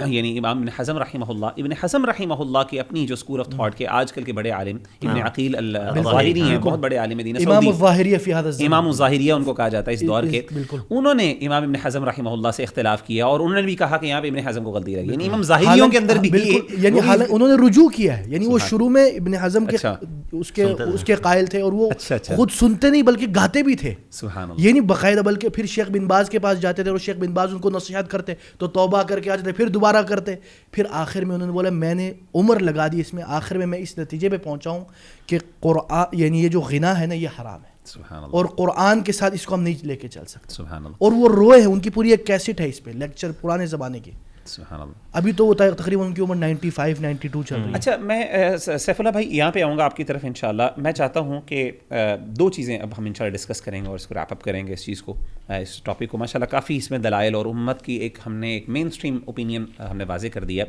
یعنی امام ابن حزم رحمہ اللہ کی اپنی جو اسکول آف تھاٹ کے آج کل کے بڑے عالم ابن عقیل الظاہری ہیں، بہت بڑے عالم دین سعودی، امام الظاہریہ ان کو کہا جاتا ہے اس دور کے. انہوں نے امام ابن حزم رحمہ اللہ سے اختلاف کیا، اور انہوں نے بھی کہا کہ یہاں پہ ابن حزم کو غلطی لگی. یعنی امام ظاہریوں کے اندر بھی یعنی انہوں نے رجوع کیا ہے، یعنی وہ شروع میں ابن حزم کے اس کے قائل تھے، اور وہ خود سنتے نہیں بلکہ گاتے بھی تھے. سبحان اللہ. یہ نہیں باقاعدہ، بلکہ پھر شیخ بن باز کے پاس جاتے تھے اور شیخ بن باز ان کو نصیحت کرتے تو توبہ کر کے آ جاتے، پھر دوبارہ کرتے. پھر آخر میں انہوں نے بولا میں نے عمر لگا دی اس میں، آخر میں اس نتیجے پہ پہنچا ہوں کہ قرآن یعنی یہ جو غنا ہے نا یہ حرام ہے، اور قرآن کے ساتھ اس کو ہم نہیں لے کے چل سکتے. اور وہ روئے ہیں، ان کی پوری ایک کیسٹ ہے اس پہ، لیکچر پرانے زمانے کی. ابھی تو تقریباً ان کی عمر 95 92 چل رہی ہے. اچھا، میں سیف اللہ بھائی یہاں پہ آؤں گا آپ کی طرف انشاءاللہ. میں چاہتا ہوں کہ 2 چیزیں اب ہم انشاءاللہ ڈسکس کریں گے اور اس کو ریپ اپ کریں گے، اس چیز کو، اس ٹاپک کو. ماشاءاللہ کافی اس میں دلائل اور امت کی ہم نے ایک مین اسٹریم اوپینین ہم نے واضح کر دیا.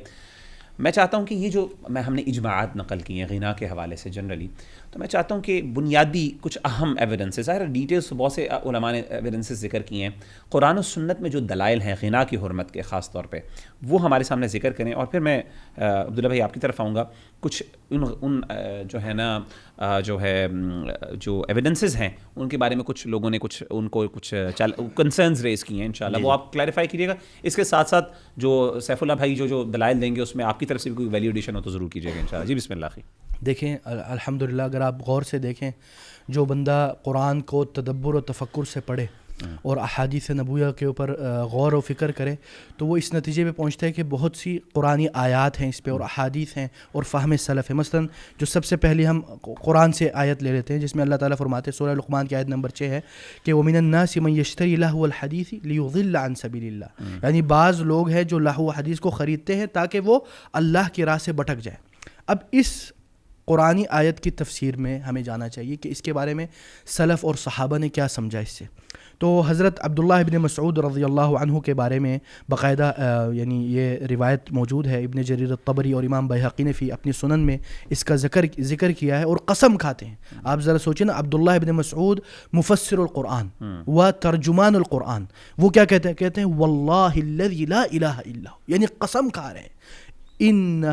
میں چاہتا ہوں کہ یہ جو ہم نے اجماعات نقل کی ہیں غنا کے حوالے سے جنرلی، تو میں چاہتا ہوں کہ بنیادی کچھ اہم ایویڈنسز، ظاہر ڈیٹیلس بہت سے علماء نے ایویڈنسز ذکر کیے ہیں، قرآن و سنت میں جو دلائل ہیں غنا کی حرمت کے خاص طور پہ، وہ ہمارے سامنے ذکر کریں. اور پھر میں عبداللہ بھائی آپ کی طرف آؤں گا. کچھ ان جو ہے نا جو ایویڈنسز ہیں ان کے بارے میں کچھ لوگوں نے کچھ کنسرنز ریز کیے ہیں، انشاءاللہ وہ آپ کلیریفائی کیجیے گا. اس کے ساتھ ساتھ جو سیف اللہ بھائی جو دلائل دیں گے اس میں آپ کی طرف سے بھی کوئی ویلیوڈیشن ہو تو ضرور کیجیے گا انشاءاللہ. جی بسم اللہ. دیکھیں الحمدللہ اگر آپ غور سے دیکھیں، جو بندہ قرآن کو تدبر و تفکر سے پڑھے اور احادیث نبویہ کے اوپر غور و فکر کرے تو وہ اس نتیجے پہ پہنچتا ہے کہ بہت سی قرآنی آیات ہیں اس پہ اور احادیث ہیں اور فہم سلف ہے. مثلا جو سب سے پہلی ہم قرآن سے آیت لے لیتے ہیں جس میں اللہ تعالیٰ فرماتے ہیں، سورہ لقمان کی آیت نمبر 6 ہے کہ وَمِنَ النَّاسِ مَن يَشْتَرِي لَهْوَ الْحَدِيثِ لِيُضِلَّ عَن سَبِيلِ اللَّهِ. یعنی بعض لوگ ہیں جو لہو حدیث کو خریدتے ہیں تاکہ وہ اللہ کی راہ سے بھٹک جائے. اب اس قرآنی آیت کی تفسیر میں ہمیں جانا چاہیے کہ اس کے بارے میں سلف اور صحابہ نے کیا سمجھا اس سے. تو حضرت عبداللہ ابن مسعود رضی اللہ عنہ کے بارے میں باقاعدہ یعنی یہ روایت موجود ہے. ابن جریر الطبری اور امام بیہقی نے فی اپنی سنن میں اس کا ذکر کیا ہے اور قسم کھاتے ہیں. آپ ذرا سوچیں نا، عبداللہ ابن مسعود مفسر القرآن و ترجمان القرآن، وہ کیا کہتے ہیں واللہ الذی لا الہ الا ہو، یعنی قسم کھا رہے ہیں ان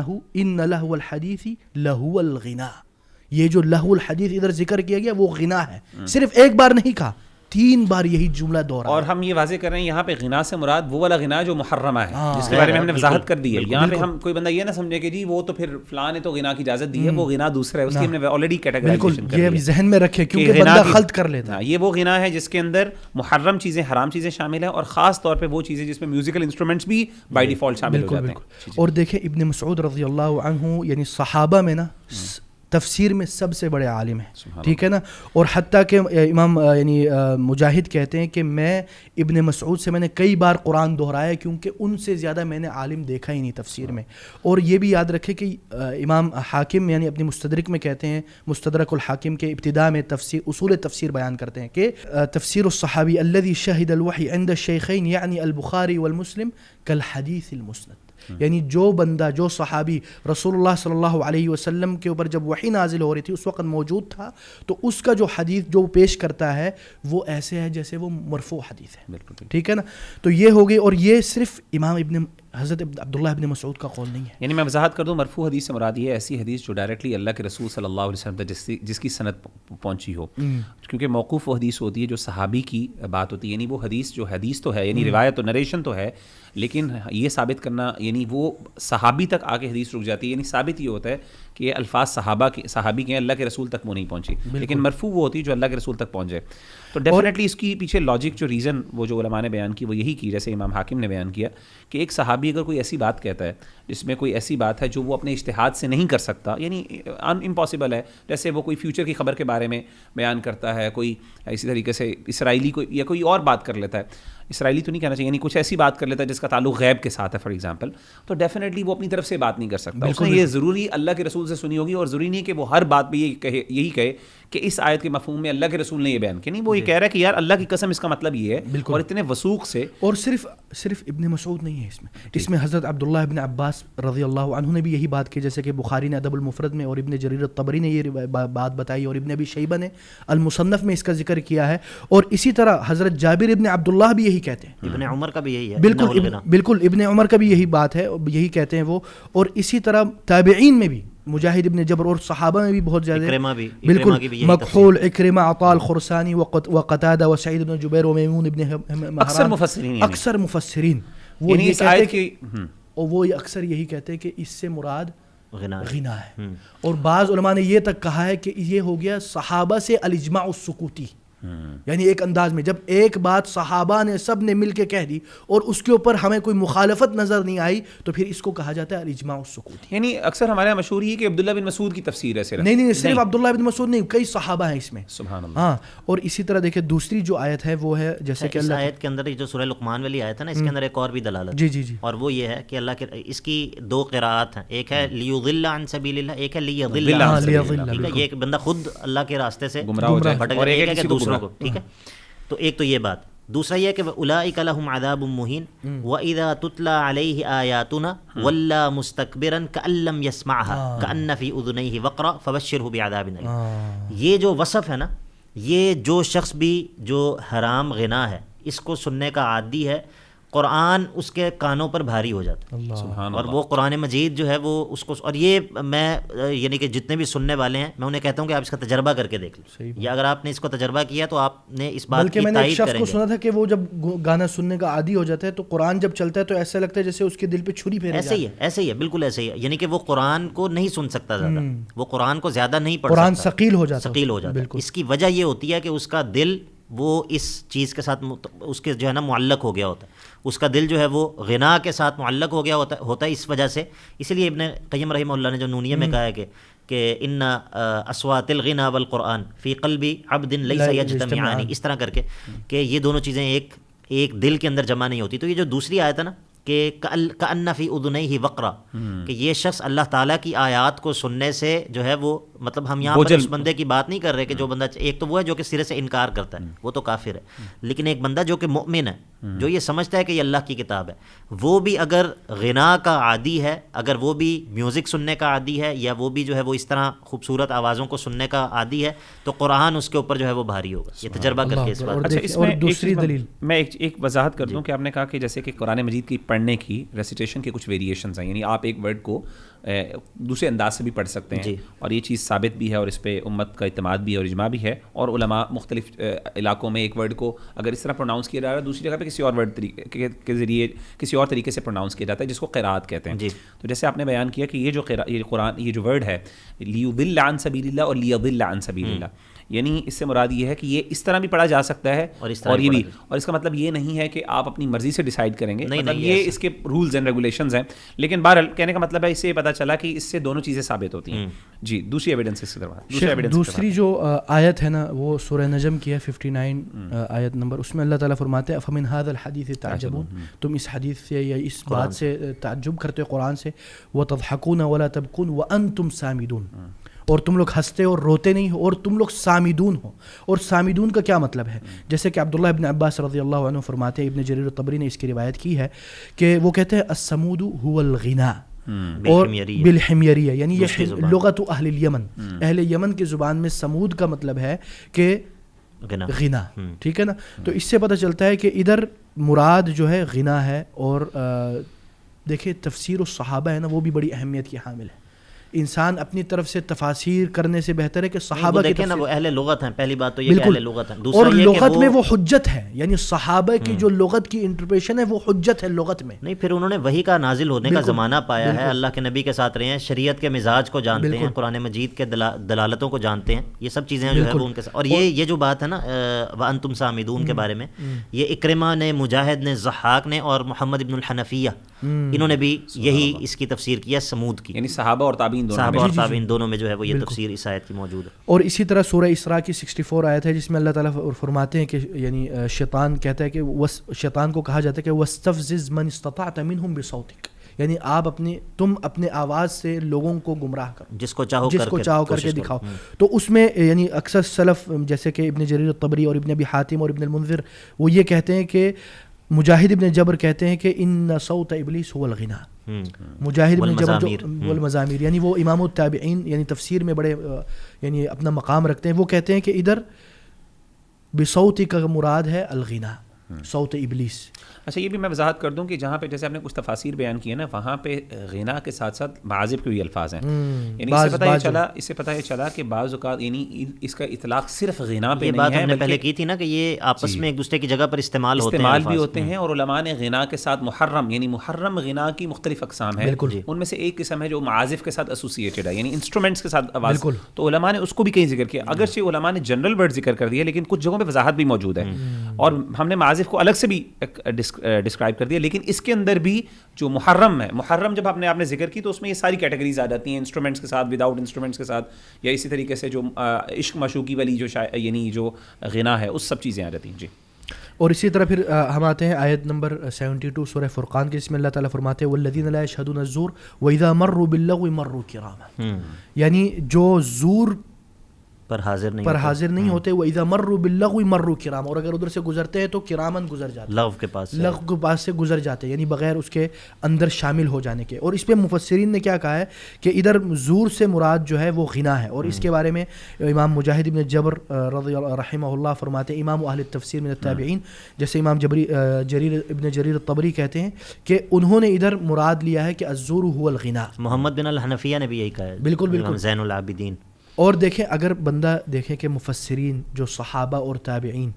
لہو الحدیث لہو الغنا. یہ جو لہو الحدیث ادھر ذکر کیا گیا وہ غنا ہے. صرف ایک بار نہیں کہا، 3 بار یہی جملہ دوہرایا. اور ہم یہ واضح کر رہے ہیں یہاں پہ غنا سے مراد وہ والا غنا جو محرمہ ہے، جس کے بارے میں ہم نے وضاحت کر دی ہے. یہاں پہ ہم کوئی بندہ یہ نہ سمجھے کہ جی وہ تو پھر فلاں نے تو غنا کی اجازت دی ہے، وہ غنا دوسرا ہے، اس کی ہم نے آلریڈی کیٹیگرائزیشن کر دی ہے. یہ ذہن میں رکھے کیونکہ بندہ خلط کر لیتا ہے. یہ وہ غنا ہے جس کے اندر محرم چیزیں، حرام چیزیں شامل ہیں، اور خاص طور پہ وہ چیزیں جس میں میوزیکل انسٹرومنٹس بھی بائی ڈیفالٹ شامل ہو جاتے ہیں. اور دیکھیں ابن مسعود رضی اللہ عنہ یعنی صحابہ میں نا تفسیر میں سب سے بڑے عالم ہیں, ٹھیک ہے نا. اور حتیٰ کہ امام یعنی مجاہد کہتے ہیں کہ میں ابن مسعود سے میں نے کئی بار قرآن دہرایا کیونکہ ان سے زیادہ میں نے عالم دیکھا ہی نہیں تفسیر میں. اور یہ بھی یاد رکھے کہ امام حاکم یعنی اپنی مستدرک میں کہتے ہیں, مستدرک الحاکم کے ابتداء میں تفسیر اصول تفسیر بیان کرتے ہیں کہ تفسیر الصحابی الذي شهد الوحی عند الشیخین یعنی البخاری والمسلم کالحدیث المسند, یعنی جو بندہ جو صحابی رسول اللہ صلی اللہ علیہ وسلم کے اوپر جب وحی نازل ہو رہی تھی اس وقت موجود تھا, تو اس کا جو حدیث جو پیش کرتا ہے وہ ایسے ہے جیسے وہ مرفوع حدیث ہے, ٹھیک ہے نا. تو یہ ہو گئی, اور یہ صرف امام حضرت عبداللہ ابن مسعود کا قول نہیں ہے. یعنی میں وضاحت کر دوں, مرفوع حدیث سے مراد یہ ہے ایسی حدیث جو ڈائریکٹلی اللہ کے رسول صلی اللہ علیہ وسلم تک جس کی سند پہنچی ہو, کیونکہ موقوف وہ حدیث ہوتی ہے جو صحابی کی بات ہوتی ہے, یعنی وہ حدیث جو حدیث تو ہے یعنی روایت و نریشن تو ہے, لیکن یہ ثابت کرنا یعنی وہ صحابی تک آ کے حدیث رک جاتی ہے, یعنی ثابت یہ ہوتا ہے کہ یہ الفاظ صحابی کے ہیں, اللہ کے رسول تک وہ نہیں پہنچی, لیکن مرفوع وہ ہوتی ہے جو اللہ کے رسول تک پہنچ جائے. تو ڈیفینیٹلی اس کی پیچھے لاجک جو ریزن وہ جو علماء نے بیان کی وہ یہی کی, جیسے امام حاکم نے بیان کیا کہ ایک صحابی اگر کوئی ایسی بات کہتا ہے جس میں کوئی ایسی بات ہے جو وہ اپنے اجتہاد سے نہیں کر سکتا, یعنی امپاسبل ہے, جیسے وہ کوئی فیوچر کی خبر کے بارے میں بیان کرتا ہے, کوئی اسی طریقے سے اسرائیلی کوئی یا کوئی اور بات کر لیتا ہے, اسرائیلی تو نہیں کہنا چاہیے, یعنی کچھ ایسی بات کر لیتا ہے جس کا تعلق غیب کے ساتھ ہے فار ایگزامپل, تو ڈیفینیٹلی وہ اپنی طرف سے بات نہیں کر سکتا. اس نے یہ ضروری اللہ کے رسول سے سنی ہوگی, اور ضروری نہیں کہ وہ ہر بات پہ یہی کہے کہ اس آیت کے مفہوم میں اللہ کے رسول نے یہ بیان کیا, نہیں, وہ یہ کہہ رہا ہے کہ یار اللہ کی قسم اس کا مطلب یہ ہے, اور اتنے وثوق سے. اور صرف ابن مسعود نہیں ہے اس میں حضرت عبداللہ ابن عباس رضی اللہ عنہ نے بھی یہی بات کی, جیسے کہ بخاری نے ادب المفرد میں, اور ابن جریر الطبری نے یہ بات بتائی, اور ابن ابی شیبہ نے المصنف میں اس کا ذکر کیا ہے, اور اسی طرح حضرت جابر ابن عبداللہ بھی یہی کہتے ہیں, ابن عمر کا بھی یہی ہے, بالکل ابن عمر کا بھی یہی بات ہے, یہی کہتے ہیں وہ. اور اسی طرح تابعین میں بھی مجاہد ابن جبر, اور صحابہ میں بھی بہت زیادہ, بالکل مکحول, اکرمہ, عطاء الخرسانی وقتادہ وسعید بن جبیر ومیمون ابن مہران, اکثر مفسرین وہ یہ کہتے ہیں, اور وہ اکثر یہی کہتے ہیں کہ اس سے مراد غنا ہے. اور بعض علماء نے یہ تک کہا ہے کہ یہ ہو گیا صحابہ سے الاجماع السکوتی, یعنی ایک انداز میں جب ایک بات صحابہ نے سب نے مل کے کہہ دی اور اس کے اوپر ہمیں کوئی مخالفت نظر نہیں آئی, تو پھر اس کو کہا جاتا ہے الاجماع السکوتی. یعنی اکثر ہمارے یہاں مشہور یہ کہ عبداللہ بن مسعود کی تفسیر ہے صرف, نہیں صرف عبداللہ بن مسعود نہیں, کئی صحابہ ہیں اس میں, سبحان اللہ. ہاں, اور اسی طرح دیکھیں دوسری جو آیت ہے وہ ہے جیسے کہ اس آیت کے اندر جو سورہ لقمان والی آیت ہے نا, اس کے اندر ایک اور بھی دلالت, جی, اور وہ یہ ہے کہ اللہ کے اس کی دو قراءات ہیں, ایک ہے لیضل عن سبیل اللہ, ایک ہے لیضل عن سبیل اللہ, ٹھیک ہے, یہ ایک بندہ خود اللہ کے راستے سے گمراہ ہو جائے, اور ایک ہے کہ دوسروں کو, ٹھیک ہے. تو ایک تو یہ بات, دوسرا یہ کہ اولئک لهم عذاب مہین واذا تتلى علیہ آیاتنا ولى مستکبرا کأن لم يسمعها کأن فی اذنیہ وقرا فبشرہ بعذاب الیم. یہ جو وصف ہے نا, یہ جو شخص بھی جو حرام غنا ہے اس کو سننے کا عادی ہے, قرآن اس کے کانوں پر بھاری ہو جاتا ہے, اور وہ قرآن مجید جو ہے وہ اس کو, اور یہ میں یعنی کہ جتنے بھی سننے والے ہیں میں انہیں کہتا ہوں کہ آپ اس کا تجربہ کر کے دیکھ لیں, یا اگر آپ نے اس کو تجربہ کیا تو آپ نے اس بات کی تائید کریں گے. میں نے ایک شخص کو سنا تھا کہ وہ جب گانا سننے کا عادی ہو جاتا ہے تو قرآن جب چلتا ہے تو ایسا لگتا ہے جیسے اس کے دل پہ چھری پھیرا جائے. ایسے ہی ہے, بالکل ایسے ہی ہے, یعنی کہ وہ قرآن کو نہیں سن سکتا زیادہ, وہ قرآن کو زیادہ نہیں پڑھ سکتا, قرآن ثقیل ہو جاتا ہے. اس کی وجہ یہ ہوتی ہے کہ اس کا دل وہ اس چیز کے ساتھ اس کے جو ہے نا معلق ہو گیا ہوتا ہے, اس کا دل جو ہے وہ غنا کے ساتھ معلق ہو گیا ہوتا ہے اس وجہ سے. اسی لیے ابن قیم رحمہ اللہ نے جو نونیہ میں کہا ہے کہ ان اصوات الغنا والقرآن فی قلب عبد لیس یجتمعان, اس طرح کر کے کہ یہ دونوں چیزیں ایک دل کے اندر جمع نہیں ہوتی. تو یہ جو دوسری آیت ہے نا کہ کأن فی اذنیہ وقرا, کہ یہ شخص اللہ تعالیٰ کی آیات کو سننے سے جو ہے وہ, مطلب ہم یہاں پر اس بندے کی بات نہیں کر رہے کہ جو بندہ, ایک تو وہ ہے جو کہ سرے سے انکار کرتا ہے, وہ تو کافر ہے, لیکن ایک بندہ جو کہ مؤمن ہے, جو یہ سمجھتا ہے کہ یہ اللہ کی کتاب ہے, وہ بھی اگر غنا کا عادی ہے, اگر وہ بھی میوزک سننے کا عادی ہے, یا وہ بھی جو ہے وہ اس طرح خوبصورت آوازوں کو سننے کا عادی ہے, تو قرآن اس کے اوپر جو ہے وہ بھاری ہوگا. یہ تجربہ کر کے اس بات. اچھا, اس میں دوسری دلیل میں ایک وضاحت کر دوں کہ آپ نے کہا کہ جیسے کہ قرآن مجید کی پڑھنے کی ریسیٹیشن کے کچھ ویریشنز ہیں, یعنی آپ ایک ورڈ کو دوسرے انداز سے بھی پڑھ سکتے ہیں, اور یہ چیز ثابت بھی ہے, اور اس پہ امت کا اعتماد بھی ہے اور اجماع بھی ہے, اور علماء مختلف علاقوں میں ایک ورڈ کو اگر اس طرح پروناؤنس کیا جا رہا ہے, دوسری جگہ پہ کسی اور ورڈ کے ذریعے کسی اور طریقے سے پروناؤنس کیا جاتا ہے, جس کو قراءت کہتے ہیں. تو جیسے آپ نے بیان کیا کہ یہ جو قرآن, یہ جو ورڈ ہے لیضل عن سبیل اللہ اور لیضل عن سبیل اللہ, یعنی اس سے مراد یہ ہے کہ یہ اس طرح بھی پڑھا جا سکتا ہے اور یہ بھی, اور اس کا مطلب یہ نہیں ہے کہ آپ اپنی مرضی سے ڈیسائیڈ کریں گے, مطلب یہ اس کے رولز اینڈ ریگولیشنز ہیں. لیکن بہرحال کہنے کا مطلب ہے اس سے پتہ چلا کہ اس سے دونوں چیزیں ثابت ہوتی ہیں. جی دوسری ایویڈنس اس کی طرف, دوسری جو آیت ہے نا وہ سورہ نجم کی ہے 59 آیت نمبر, اس میں اللہ تعالیٰ فرماتے ہیں فمن ھذا الحدیث تعجبون, تم اس حدیث سے یا اس بات سے تعجب کرتے ہو قرآن سے, وتضحکون ولا تبکون وانتم سامدون, اور تم لوگ ہنستے اور روتے نہیں ہو اور تم لوگ سامدون ہو. اور سامدون کا کیا مطلب ہے؟ جیسے کہ عبداللہ ابن عباس رضی اللہ عنہ فرماتے ہیں, ابن جریر الطبری نے اس کی روایت کی ہے کہ وہ کہتے ہیں الصمود هو الغناء اور بالحمیریہ, یعنی یہ لغت اہل الیمن, اہل یمن کی زبان میں سمود کا مطلب ہے کہ غنا, ٹھیک ہے نا. تو اس سے پتہ چلتا ہے کہ ادھر مراد جو ہے غنا ہے. اور دیکھیں تفسیر الصحابہ ہے نا وہ بھی بڑی اہمیت کی حامل ہے. انسان اپنی طرف سے تفاسیر کرنے سے بہتر ہے کہ صحابہ کی دیکھیں نا وہ اہل لغت ہیں, پہلی بات تو یہ کہ اہل لغت ہیں, اور لغت میں وہ حجت ہے, یعنی صحابہ کی جو لغت کی انٹرپریشن ہے وہ حجت ہے لغت میں. نہیں پھر انہوں نے وحی کا نازل ہونے کا زمانہ پایا ہے, اللہ کے نبی کے ساتھ رہے ہیں, شریعت کے مزاج کو جانتے ہیں, قرآن مجید کے دلالتوں کو جانتے ہیں, یہ سب چیزیں جو ہے وہ ان کے ساتھ. اور یہ جو بات ہے نا وانتم سامدون کے بارے میں, یہ اکرمہ نے, مجاہد نے, ضحاک نے اور محمد ابن الحنفیہ انہوں نے بھی یہی اس کی تفسیر کیا سمود کی, یعنی صحابہ اور تابعین دونوں میں جو ہے وہ یہ تفسیر اس آیت کی موجود ہے. اور اسی طرح سورہ اسراء کی 64 آیت ہے جس میں اللہ تعالیٰ فرماتے ہیں کہ یعنی شیطان کہتا ہے کہ شیطان کو کہا جاتا ہے کہ وَاسْتَفْزِزْ مَنِ اسْتَطَعْتَ مِنْهُمْ بِصَوْتِكَ, یعنی آپ تم اپنے آواز سے لوگوں کو گمراہ کرو, جس کو چاہو کر کے دکھاؤ. تو اس میں یعنی اکثر سلف جیسے کہ ابن جریر الطبری اور ابن ابی حاتم اور ابن المنذر وہ یہ کہتے ہیں کہ مجاہد ابن جبر کہتے ہیں کہ ان صوت ابلیس هو الغنا, مجاہد ابن جبر والمزامیر, یعنی وہ امام التابعین یعنی تفسیر میں بڑے یعنی اپنا مقام رکھتے ہیں. وہ کہتے ہیں کہ ادھر بصوت کا مراد ہے الغنا, صوت ابلیس. اچھا یہ بھی میں وضاحت کر دوں کہ جہاں پہ جیسے آپ نے کچھ تفاسیر بیان کی ہے نا, وہاں پہ غنا کے ساتھ ساتھ معازف کے بھی الفاظ ہیں, یعنی اس سے پتہ یہ چلا کہ بعض اوقات یعنی اس کا اطلاق صرف غنا پہ نہیں ہے, ہم نے پہلے کی تھی نا کہ یہ آپس میں ایک دوسرے کی جگہ پر استعمال بھی ہوتے ہیں. اور علماء نے غنا کے ساتھ محرم, یعنی محرم غنا کی مختلف اقسام ہیں, ان میں سے ایک قسم ہے جو معازف کے ساتھ ایسوسیٹڈ ہے, یعنی انسٹرومنٹس کے ساتھ آواز, تو علماء نے اس کو بھی کہیں ذکر کیا. اگرچہ علماء نے جنرل ورڈ ذکر کر دیا لیکن کچھ جگہوں پہ وضاحت بھی موجود ہے, اور ہم نے معازف کو الگ سے بھی ڈسکرائب کر دیا. لیکن اس کے اندر بھی جو محرم ہے, محرم جب آپ نے ذکر کی تو اس میں یہ ساری کیٹیگریز آ جاتی ہیں, انسٹرومنٹس کے ساتھ, وداؤٹ انسٹرومنٹس کے ساتھ, یا اسی طریقے سے جو عشق مشوقی والی جو یعنی جو غنا ہے اس سب چیزیں آ جاتی ہیں. جی اور اسی طرح پھر ہم آتے ہیں آیت نمبر 72 سورہ فرقان کے, جس میں اللہ تعالیٰ فرماتے ہیں والذین لا یشہدون الزور واذا مروا باللغو مروا کراما, یعنی جو زور پر حاضر نہیں ہوتے, وَإِذَا مَرُّوا بِاللَّغْوِ مَرُّوا كِرَامًا, اور اگر ادھر سے گزرتے ہیں تو کرامن گزر جاتے ہیں, لغو کے پاس سے گزر جاتے ہیں, یعنی بغیر اس کے اندر شامل ہو جانے کے. اور اس پہ مفسرین نے کیا کہا ہے کہ ادھر زور سے مراد جو ہے وہ غنا ہے, اور اس کے بارے میں امام مجاہد ابن جبر رحمہ اللہ فرماتے ہیں, امام اہل التفسیر من التابعین جیسے امام ابن جریر الطبری کہتے ہیں کہ انہوں نے ادھر مراد لیا ہے کہ الزور هو الغنا. محمد بن الحنفیہ نے بھی یہی کہا ہے, بالکل زین العابدین. اور دیکھیں اگر بندہ دیکھیں کہ مفسرین جو صحابہ اور تابعین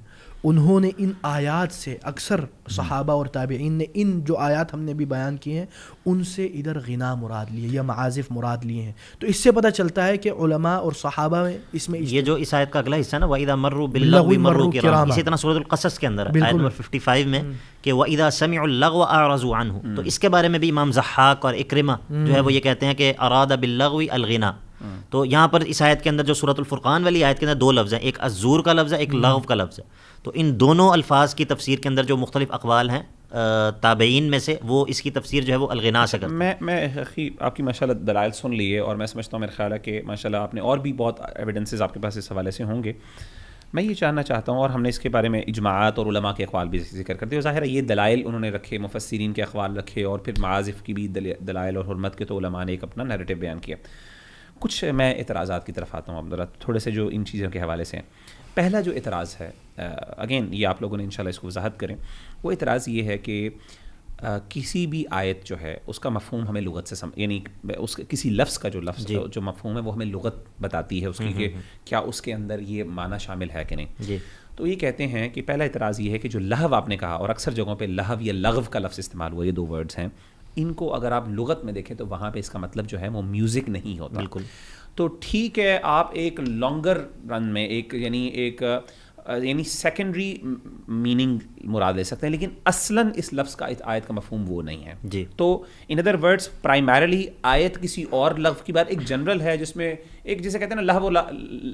انہوں نے ان آیات سے, اکثر صحابہ اور تابعین نے ان جو آیات ہم نے بھی بیان کیے ہیں ان سے ادھر غنا مراد لیے یا معازف مراد لیے ہیں. تو اس سے پتہ چلتا ہے کہ علماء اور صحابہ میں اس میں یہ جو اس آیت کا اگلا حصہ نا وَإِذَا مَرُّوا بِاللَّغْوِ مَرُّوا کِرَامًا, اسی طرح سورۃ القصص کے اندر آیت نمبر 55 میں کہ وَإِذَا سَمِعُوا اللَّغْوَ أَعْرَضُوا عَنْهُ, تو اس کے بارے میں بھی امام ضحاک اور اکرمہ جو ہے وہ یہ کہتے ہیں کہ أَرَادَ بِاللَّغْوِ الْغِنَا. تو یہاں پر اس آیت کے اندر جو سورۃ الفرقان والی آیت کے اندر دو لفظ ہیں, ایک الزور کا لفظ ہے, ایک لغو کا لفظ ہے. تو ان دونوں الفاظ کی تفسیر کے اندر جو مختلف اقوال ہیں تابعین میں سے, وہ اس کی تفسیر جو ہے وہ الغنا سے کرتے ہیں. میں آپ کی ماشاءاللہ دلائل سن لیے, اور میں سمجھتا ہوں میرا خیال ہے کہ ماشاءاللہ آپ نے اور بھی بہت ایویڈنسز آپ کے پاس اس حوالے سے ہوں گے. میں یہ جاننا چاہتا ہوں, اور ہم نے اس کے بارے میں اجماعات اور علماء کے اقوال بھی ذکر کرتے ہیں, ظاہر ہے یہ دلائل انہوں نے رکھے, مفسرین کے اقوال رکھے, اور پھر معازف کی بھی دلائل اور حرمت کے تو علماء نے ایک اپنا نیریٹو بیان کیا. کچھ میں اعتراضات کی طرف آتا ہوں عبداللہ, تھوڑے سے جو ان چیزوں کے حوالے سے ہیں. پہلا جو اعتراض ہے, اگین یہ آپ لوگوں نے انشاءاللہ اس کو وضاحت کریں, وہ اعتراض یہ ہے کہ کسی بھی آیت جو ہے اس کا مفہوم ہمیں لغت سے یعنی اس کسی لفظ کا جو لفظ جو مفہوم ہے وہ ہمیں لغت بتاتی ہے اس کی کہ کیا اس کے اندر یہ معنی شامل ہے کہ نہیں. تو یہ کہتے ہیں کہ پہلا اعتراض یہ ہے کہ جو لہو آپ نے کہا, اور اکثر جگہوں پہ لہو یا لغو کا لفظ استعمال ہوا, یہ دو ورڈز ہیں, ان کو اگر آپ لغت میں دیکھیں تو وہاں پہ اس کا مطلب جو ہے وہ میوزک نہیں ہوتا. بالکل. تو ٹھیک ہے آپ ایک لانگر رن میں ایک یعنی سیکنڈری میننگ مراد لے سکتے ہیں, لیکن اصلاً اس لفظ کا آیت کا مفہوم وہ نہیں ہے جی. تو ان ادر ورڈس پرائمریلی آیت کسی اور لفظ کی بات ایک جنرل ہے جس میں ایک جیسے کہتے ہیں نا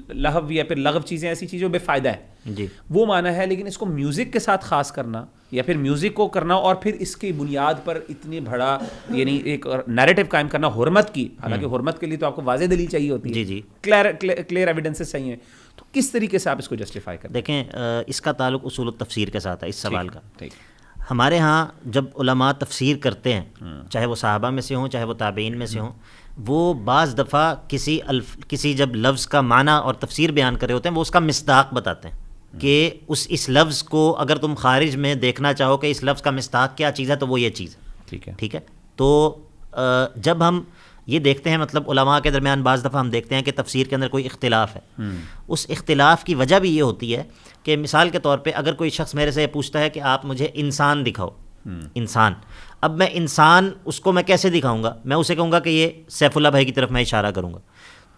لہو یا پھر لغو چیزیں ایسی چیزیں بے فائدہ ہیں جی وہ معنی ہے, لیکن اس کو میوزک کے ساتھ خاص کرنا یا پھر میوزک کو کرنا اور پھر اس کی بنیاد پر اتنی بڑا یعنی ایک نیریٹو قائم کرنا حرمت کی, حالانکہ حرمت کے لیے تو آپ کو واضح دلیل چاہیے ہوتی ہے, جی کلیئر ایویڈنسز چاہیے, تو کس طریقے سے آپ اس کو جسٹیفائی کریں؟ دیکھیں اس کا تعلق اصول التفسیر کے ساتھ ہے اس سوال کا. ہمارے ہاں جب علماء تفسیر کرتے ہیں چاہے وہ صحابہ میں سے ہوں چاہے وہ تابعین میں سے ہوں, وہ بعض دفعہ کسی جب لفظ کا معنی اور تفسیر بیان کر رہے ہوتے ہیں وہ اس کا مصداق بتاتے ہیں کہ اس لفظ کو اگر تم خارج میں دیکھنا چاہو کہ اس لفظ کا مصداق کیا چیز ہے تو وہ یہ چیز ہے. ٹھیک ہے, تو جب ہم یہ دیکھتے ہیں مطلب علماء کے درمیان بعض دفعہ ہم دیکھتے ہیں کہ تفسیر کے اندر کوئی اختلاف ہے, اس اختلاف کی وجہ بھی یہ ہوتی ہے کہ مثال کے طور پہ اگر کوئی شخص میرے سے یہ پوچھتا ہے کہ آپ مجھے انسان دکھاؤ, انسان, اب میں انسان اس کو میں کیسے دکھاؤں گا؟ میں اسے کہوں گا کہ یہ سیف اللہ بھائی کی طرف میں اشارہ کروں گا.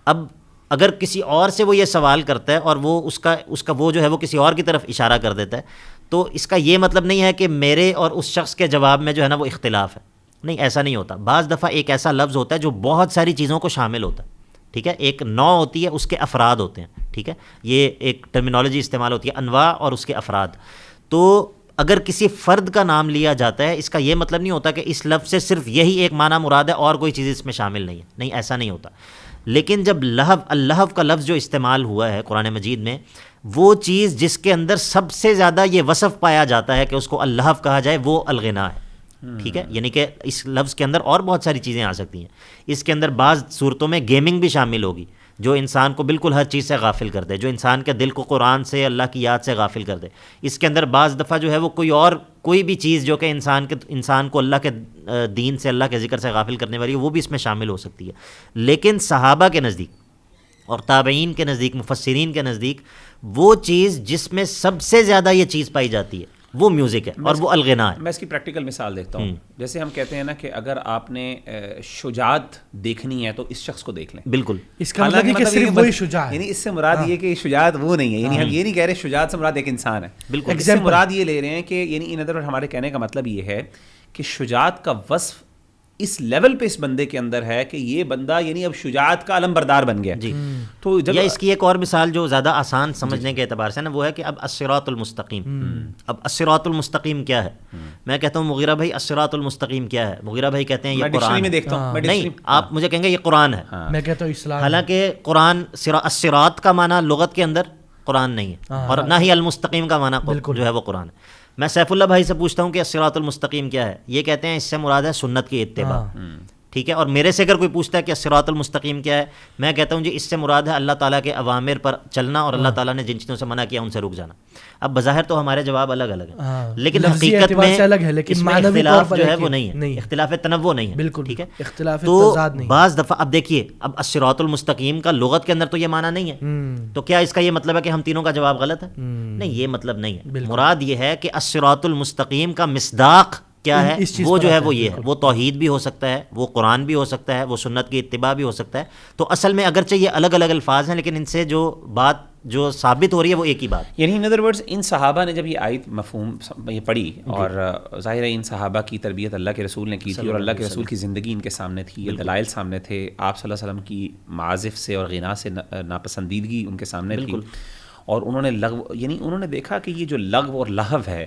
اب اگر کسی اور سے وہ یہ سوال کرتا ہے اور وہ اس کا وہ جو ہے وہ کسی اور کی طرف اشارہ کر دیتا ہے, تو اس کا یہ مطلب نہیں ہے کہ میرے اور اس شخص کے جواب میں جو ہے نا وہ اختلاف ہے. نہیں, ایسا نہیں ہوتا. بعض دفعہ ایک ایسا لفظ ہوتا ہے جو بہت ساری چیزوں کو شامل ہوتا ہے. ٹھیک ہے, ایک نوع ہوتی ہے, اس کے افراد ہوتے ہیں. ٹھیک ہے, یہ ایک ٹرمینالوجی استعمال ہوتی ہے, انواع اور اس کے افراد. تو اگر کسی فرد کا نام لیا جاتا ہے اس کا یہ مطلب نہیں ہوتا کہ اس لفظ سے صرف یہی ایک معنی مراد ہے اور کوئی چیز اس میں شامل نہیں ہے. نہیں, ایسا نہیں ہوتا. لیکن جب اللہو کا لفظ جو استعمال ہوا ہے قرآن مجید میں, وہ چیز جس کے اندر سب سے زیادہ یہ وصف پایا جاتا ہے کہ اس کو اللہو کہا جائے وہ الغنا ہے. ٹھیک ہے, یعنی کہ اس لفظ کے اندر اور بہت ساری چیزیں آ سکتی ہیں. اس کے اندر بعض صورتوں میں گیمنگ بھی شامل ہوگی جو انسان کو بالکل ہر چیز سے غافل کر دے, جو انسان کے دل کو قرآن سے اللہ کی یاد سے غافل کر دے. اس کے اندر بعض دفعہ جو ہے وہ کوئی بھی چیز جو کہ انسان کو اللہ کے دین سے, اللہ کے ذکر سے غافل کرنے والی ہے, وہ بھی اس میں شامل ہو سکتی ہے. لیکن صحابہ کے نزدیک اور تابعین کے نزدیک, مفسرین کے نزدیک, وہ چیز جس میں سب سے زیادہ یہ چیز پائی جاتی ہے وہ میوزک ہے اور وہ الغنا ہے. میں اس کی پریکٹیکل مثال دیکھتا ہوں. جیسے ہم کہتے ہیں نا کہ اگر آپ نے شجاعت دیکھنی ہے تو اس شخص کو دیکھ لیں. بالکل, اس کا مطلب کہ صرف وہی شجاع ہے, یعنی اس سے مراد یہ کہ شجاعت وہ نہیں ہے, یعنی ہم یہ نہیں کہہ رہے شجاعت سے مراد ایک انسان ہے. بالکل, اس سے مراد یہ لے رہے ہیں کہ یعنی ان ادر ہمارے کہنے کا مطلب یہ ہے کہ شجاعت کا وصف اس لیول پہ اس بندے کے اندر ہے کہ یہ بندہ یعنی اب شجاعت کا علم بردار بن گیا. جی, تو جب یا اس کی ایک اور مثال جو زیادہ آسان سمجھنے کے اعتبار سے نا وہ ہے کہ اب الصراط المستقیم. اب الصراط المستقیم کیا ہے؟ میں کہتا ہوں مغیرہ بھائی الصراط المستقیم کیا ہے؟ مغیرہ بھائی کہتے ہیں یہ قرآن میں دیکھتا ہوں. نہیں, آپ مجھے کہیں گے یہ قرآن ہے. میں کہتا ہوں اسلام. حالانکہ قرآن الصراط کا معنی لغت کے اندر قرآن نہیں ہے, اور نہ ہی المستقیم کا معنی جو ہے وہ قرآن ہے. میں سیف اللہ بھائی سے پوچھتا ہوں کہ الصراط المستقیم کیا ہے, یہ کہتے ہیں اس سے مراد ہے سنت کی اتباع. ٹھیک ہے, اور میرے سے اگر کوئی پوچھتا ہے کہ الصراط المستقیم کیا ہے, میں کہتا ہوں جی اس سے مراد ہے اللہ تعالیٰ کے اوامر پر چلنا اور اللہ تعالیٰ نے جن چیزوں سے منع کیا ان سے رک جانا. اب بظاہر تو ہمارے جواب الگ الگ ہیں, لیکن حقیقت میں اس میں اختلاف جو ہے وہ نہیں ہے, اختلاف تنوع نہیں ہے. بالکل, ٹھیک ہے, اختلاف تضاد نہیں. بعض دفعہ اب دیکھیے, اب الصراط المستقیم کا لغت کے اندر تو یہ معنی نہیں ہے, تو کیا اس کا یہ مطلب ہے کہ ہم تینوں کا جواب غلط ہے؟ نہیں, یہ مطلب نہیں ہے. مراد یہ ہے کہ الصراط المستقیم کا مصداق کیا ہے, وہ جو ہے وہ یہ ہے, وہ توحید بھی ہو سکتا ہے, وہ قرآن بھی ہو سکتا ہے, وہ سنت کی اتباع بھی ہو سکتا ہے. تو اصل میں اگرچہ یہ الگ الگ الفاظ ہیں لیکن ان سے جو بات جو ثابت ہو رہی ہے وہ ایک ہی بات. یعنی ان ادر ورڈز ان صحابہ نے جب یہ آیت مفہوم یہ پڑھی, اور ظاہر ہے ان صحابہ کی تربیت اللہ کے رسول نے کی تھی, اور اللہ کے رسول کی زندگی ان کے سامنے تھی, یہ دلائل سامنے تھے, آپ صلی اللہ علیہ وسلم کی معازف سے اور غنا سے ناپسندیدگی ان کے سامنے تھی, اور انہوں نے یعنی انہوں نے دیکھا کہ یہ جو لغو اور لہو ہے,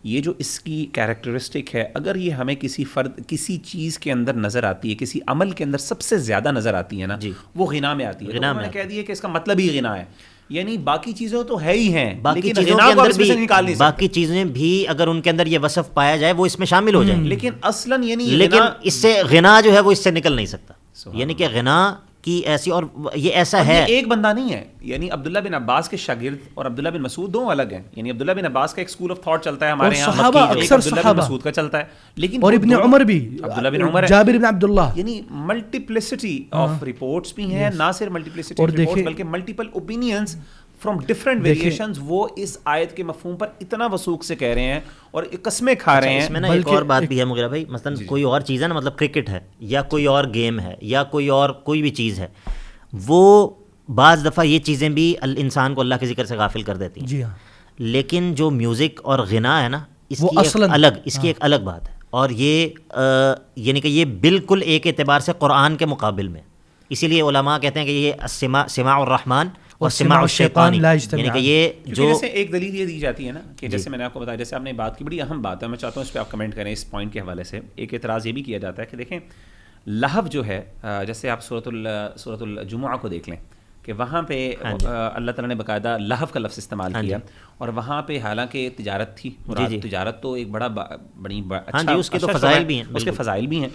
یہ جو اس کی کیریکٹرسٹک ہے, اگر یہ ہمیں کسی فرد کسی چیز کے اندر نظر آتی ہے, کسی عمل کے اندر سب سے زیادہ نظر آتی ہے نا, وہ غنا میں آتی ہے. غنا میں کہہ دیا کہ اس کا مطلب ہی غنا ہے, یعنی باقی چیزیں تو ہے ہی ہیں, باقی چیزوں کے اندر بھی باقی چیزیں بھی اگر ان کے اندر یہ وصف پایا جائے وہ اس میں شامل ہو جائیں, لیکن اصلاً یعنی لیکن اس سے غنا جو ہے وہ اس سے نکل نہیں سکتا. یعنی کہ غنا کی ایسی, اور یہ ایسا ہے ایک بندہ نہیں ہے, یعنی عبداللہ بن عباس کے شاگرد اور عبداللہ بن مسعود دو الگ ہیں. یعنی عبداللہ بن عباس کا ایک اسکول آف تھاٹ چلتا ہے ہمارے یہاں, عبداللہ بن مسعود کا چلتا ہے, لیکن اور ابن عمر بھی, عبداللہ بن عمر, جابر بن عبداللہ, یعنی ملٹیپلسٹی آف رپورٹس بھی ہیں, نہ صرف ملٹیپلسٹی آف رپورٹس بلکہ multiple opinions from different variations, وہ اس آیت کے مفہوم پر اتنا وثوق سے کہہ رہے ہیں اور قسمیں کھا رہے ہیں. اس میں نا ایک اور بات بھی ہے مغیرہ بھائی, مثلا کوئی اور چیز ہے نا, مطلب کرکٹ ہے یا کوئی اور گیم ہے یا کوئی بھی چیز ہے, وہ بعض دفعہ یہ چیزیں بھی انسان کو اللہ کے ذکر سے غافل کر دیتی ہیں. جی ہاں. لیکن جو میوزک اور غنا ہے نا اس کی ایک الگ بات ہے, اور یہ یعنی کہ یہ بالکل ایک اعتبار سے قرآن کے مقابل میں, اسی لیے علماء کہتے ہیں کہ یہ سماع الرحمن اور سماع الشیطان, یعنی کہ یہ جو جیسے ایک دلیل یہ دی جاتی ہے نا کہ جیسے میں نے آپ کو بتایا, جیسے آپ نے بات کی, بڑی اہم بات ہے, میں چاہتا ہوں اس پہ آپ کمنٹ کریں اس پوائنٹ کے حوالے سے. ایک اعتراض یہ بھی کیا جاتا ہے کہ دیکھیں لہو جو ہے, جیسے آپ سورۃ الجمعہ کو دیکھ لیں کہ وہاں پہ اللہ تعالیٰ نے باقاعدہ لہو کا لفظ استعمال کیا, اور وہاں پہ حالانکہ تجارت تھی, تجارت تو ایک بڑی اچھا اس کے تو فضائل بھی ہیں, اس کے فضائل بھی ہیں,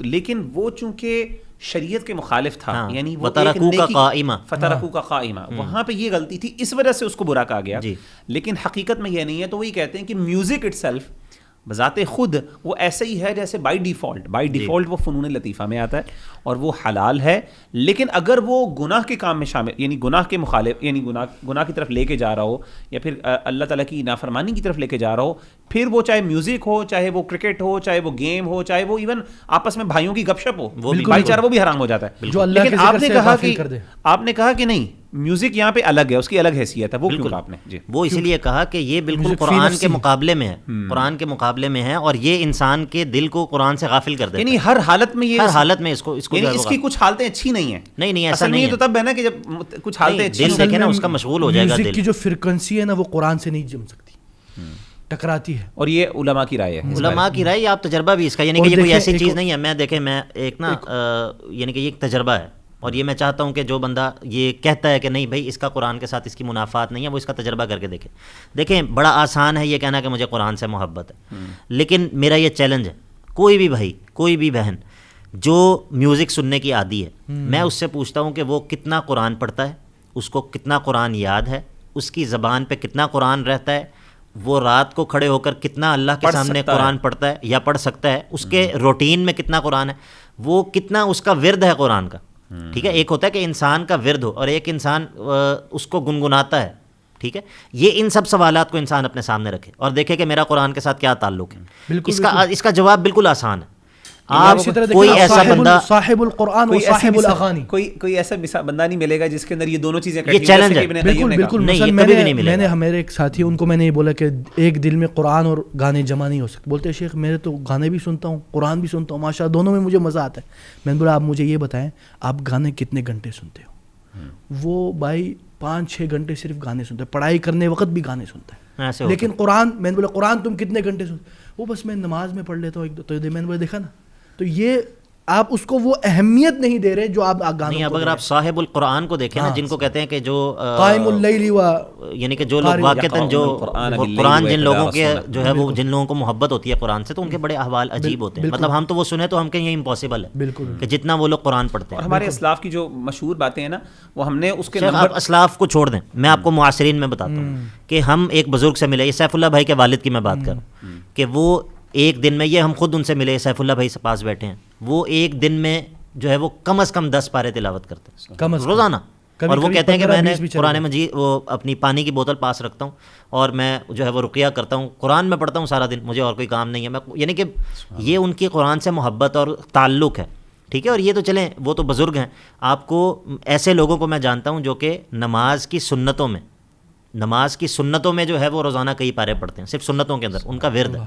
لیکن وہ چونکہ شریعت کے مخالف تھا, یعنی وہ فترکوا کا قائمہ, وہاں پہ یہ غلطی تھی, اس وجہ سے اس کو برا کہا گیا. لیکن حقیقت میں یہ نہیں ہے. تو وہی کہتے ہیں کہ میوزک اٹ سیلف بذات خود وہ ایسا ہی ہے جیسے بائی ڈیفالٹ وہ فنون لطیفہ میں آتا ہے اور وہ حلال ہے. لیکن اگر وہ گناہ کے کام میں شامل, یعنی گناہ کے مخالف, یعنی گناہ کی طرف لے کے جا رہا ہو, یا پھر اللہ تعالیٰ کی نافرمانی کی طرف لے کے جا رہا ہو, پھر وہ چاہے میوزک ہو, چاہے وہ کرکٹ ہو, چاہے وہ گیم ہو, چاہے وہ ایون آپس میں بھائیوں کی گپ شپ ہو, بھائی چارہ, وہ بھی حرام ہو جاتا ہے. لیکن آپ نے کہا کہ نہیں, میوزک یہاں پہ الگ ہے, اس کی الگ حیثیت ہے. وہ کیوں کہا آپ نے؟ جی وہ اسی لیے کہا کہ یہ بالکل قرآن کے مقابلے میں ہے, قرآن کے مقابلے میں ہے, اور یہ انسان کے دل کو قرآن سے غافل کر دیتا ہے. یعنی ہر حالت میں, یہ ہر حالت میں اس کو یعنی اس کی کچھ حالتیں اچھی نہیں ہیں. نہیں ایسا نہیں ہے. تو تب ہے نا کہ جب کچھ حالتیں اچھی دل دیکھے نا اس کا مشغول ہو جائے گا. میوزک کی جو فریکوینسی ہے نا وہ قرآن سے نہیں جم سکتی, ٹکراتی ہے. اور یہ علماء کی رائے ہے, علماء کی رائے. آپ تجربہ بھی اس کا, یعنی کہ یہ کوئی ایسی چیز نہیں ہے. میں دیکھیں میں ایک نا یعنی کہ یہ ایک تجربہ ہے, اور یہ میں چاہتا ہوں کہ جو بندہ یہ کہتا ہے کہ نہیں بھائی اس کا قرآن کے ساتھ اس کی منافات نہیں ہے, وہ اس کا تجربہ کر کے دیکھیں. دیکھیں بڑا آسان ہے یہ کہنا کہ مجھے قرآن سے محبت ہے, لیکن میرا یہ چیلنج ہے, کوئی بھی بھائی کوئی بھی بہن جو میوزک سننے کی عادی ہے, میں اس سے پوچھتا ہوں کہ وہ کتنا قرآن پڑھتا ہے, اس کو کتنا قرآن یاد ہے, اس کی زبان پہ کتنا قرآن رہتا ہے, وہ رات کو کھڑے ہو کر کتنا اللہ کے سامنے قرآن پڑھتا ہے یا پڑھ سکتا ہے, اس کے روٹین میں کتنا قرآن ہے, وہ کتنا اس کا ورد ہے قرآن کا. ٹھیک ہے, ایک ہوتا ہے کہ انسان کا ورد ہو, اور ایک انسان اس کو گنگناتا ہے. ٹھیک ہے, یہ ان سب سوالات کو انسان اپنے سامنے رکھے اور دیکھے کہ میرا قرآن کے ساتھ کیا تعلق ہے. اس کا جواب بالکل آسان ہے. آپ کوئی ایسا بندہ صاحب القرآن و صاحب الاغانی, کوئی ایسا بندہ نہیں ملے گا جس کے اندر یہ دونوں چیزیں, یہ چیلنج ہے. بالکل میں نے ہمارے ایک ساتھی ان کو میں نے یہ بولا کہ ایک دل میں قرآن اور گانے جمع نہیں ہو سکتے. بولتے شیخ میرے تو گانے بھی سنتا ہوں, قرآن بھی سنتا ہوں, ماشاءاللہ دونوں میں مجھے مزہ آتا ہے. میں نے بولا آپ مجھے یہ بتائیں آپ گانے کتنے گھنٹے سنتے ہو؟ وہ بھائی 5-6 گھنٹے صرف گانے سنتے ہیں, پڑھائی کرنے وقت بھی گانے سنتا ہے. لیکن قرآن, میں نے بولا قرآن تم کتنے گھنٹے سنتے؟ وہ بس میں نماز میں پڑھ لیتا ہوں 1-2. تو میں نے بولا دیکھا نا, تو یہ آپ اس کو وہ اہمیت نہیں دے رہے جو آپ گانے. نہیں, اب اگر آپ صاحب القرآن کو دیکھیں نا, جن کو کہتے ہیں کہ جو قائم اللیل و, یعنی کہ جو لوگ واقعتاً جو قرآن جن لوگوں کے جو ہے وہ جن لوگوں کو محبت ہوتی ہے قرآن سے, تو ان کے بڑے احوال عجیب ہوتے ہیں. مطلب ہم تو وہ سنیں تو ہم کہیں یہ امپاسبل ہے بالکل کہ جتنا وہ لوگ قرآن پڑھتے ہیں. اور ہمارے اسلاف کی جو مشہور باتیں ہیں نا, وہ ہم نے اس کے آپ اسلاف کو چھوڑ دیں, میں آپ کو معاصرین میں بتاتا ہوں کہ ہم ایک بزرگ سے ملے, یہ سیف اللہ بھائی کے والد کی میں بات کروں, کہ وہ ایک دن میں, یہ ہم خود ان سے ملے, سیف اللہ بھائی سے پاس بیٹھے ہیں, وہ ایک دن میں جو ہے وہ کم از کم 10 پارے تلاوت کرتے ہیں روزانہ. اور وہ کہتے ہیں کہ میں نے قرآن مجید وہ اپنی پانی کی بوتل پاس رکھتا ہوں اور میں جو ہے وہ رقیہ کرتا ہوں, قرآن میں پڑھتا ہوں سارا دن, مجھے اور کوئی کام نہیں ہے. میں یعنی کہ یہ ان کی قرآن سے محبت اور تعلق ہے. ٹھیک ہے, اور یہ تو چلیں وہ تو بزرگ ہیں. آپ کو ایسے لوگوں کو میں جانتا ہوں جو کہ نماز کی سنتوں میں جو ہے وہ روزانہ کئی پارے پڑھتے ہیں, صرف سنتوں کے اندر ان کا ورد ہے.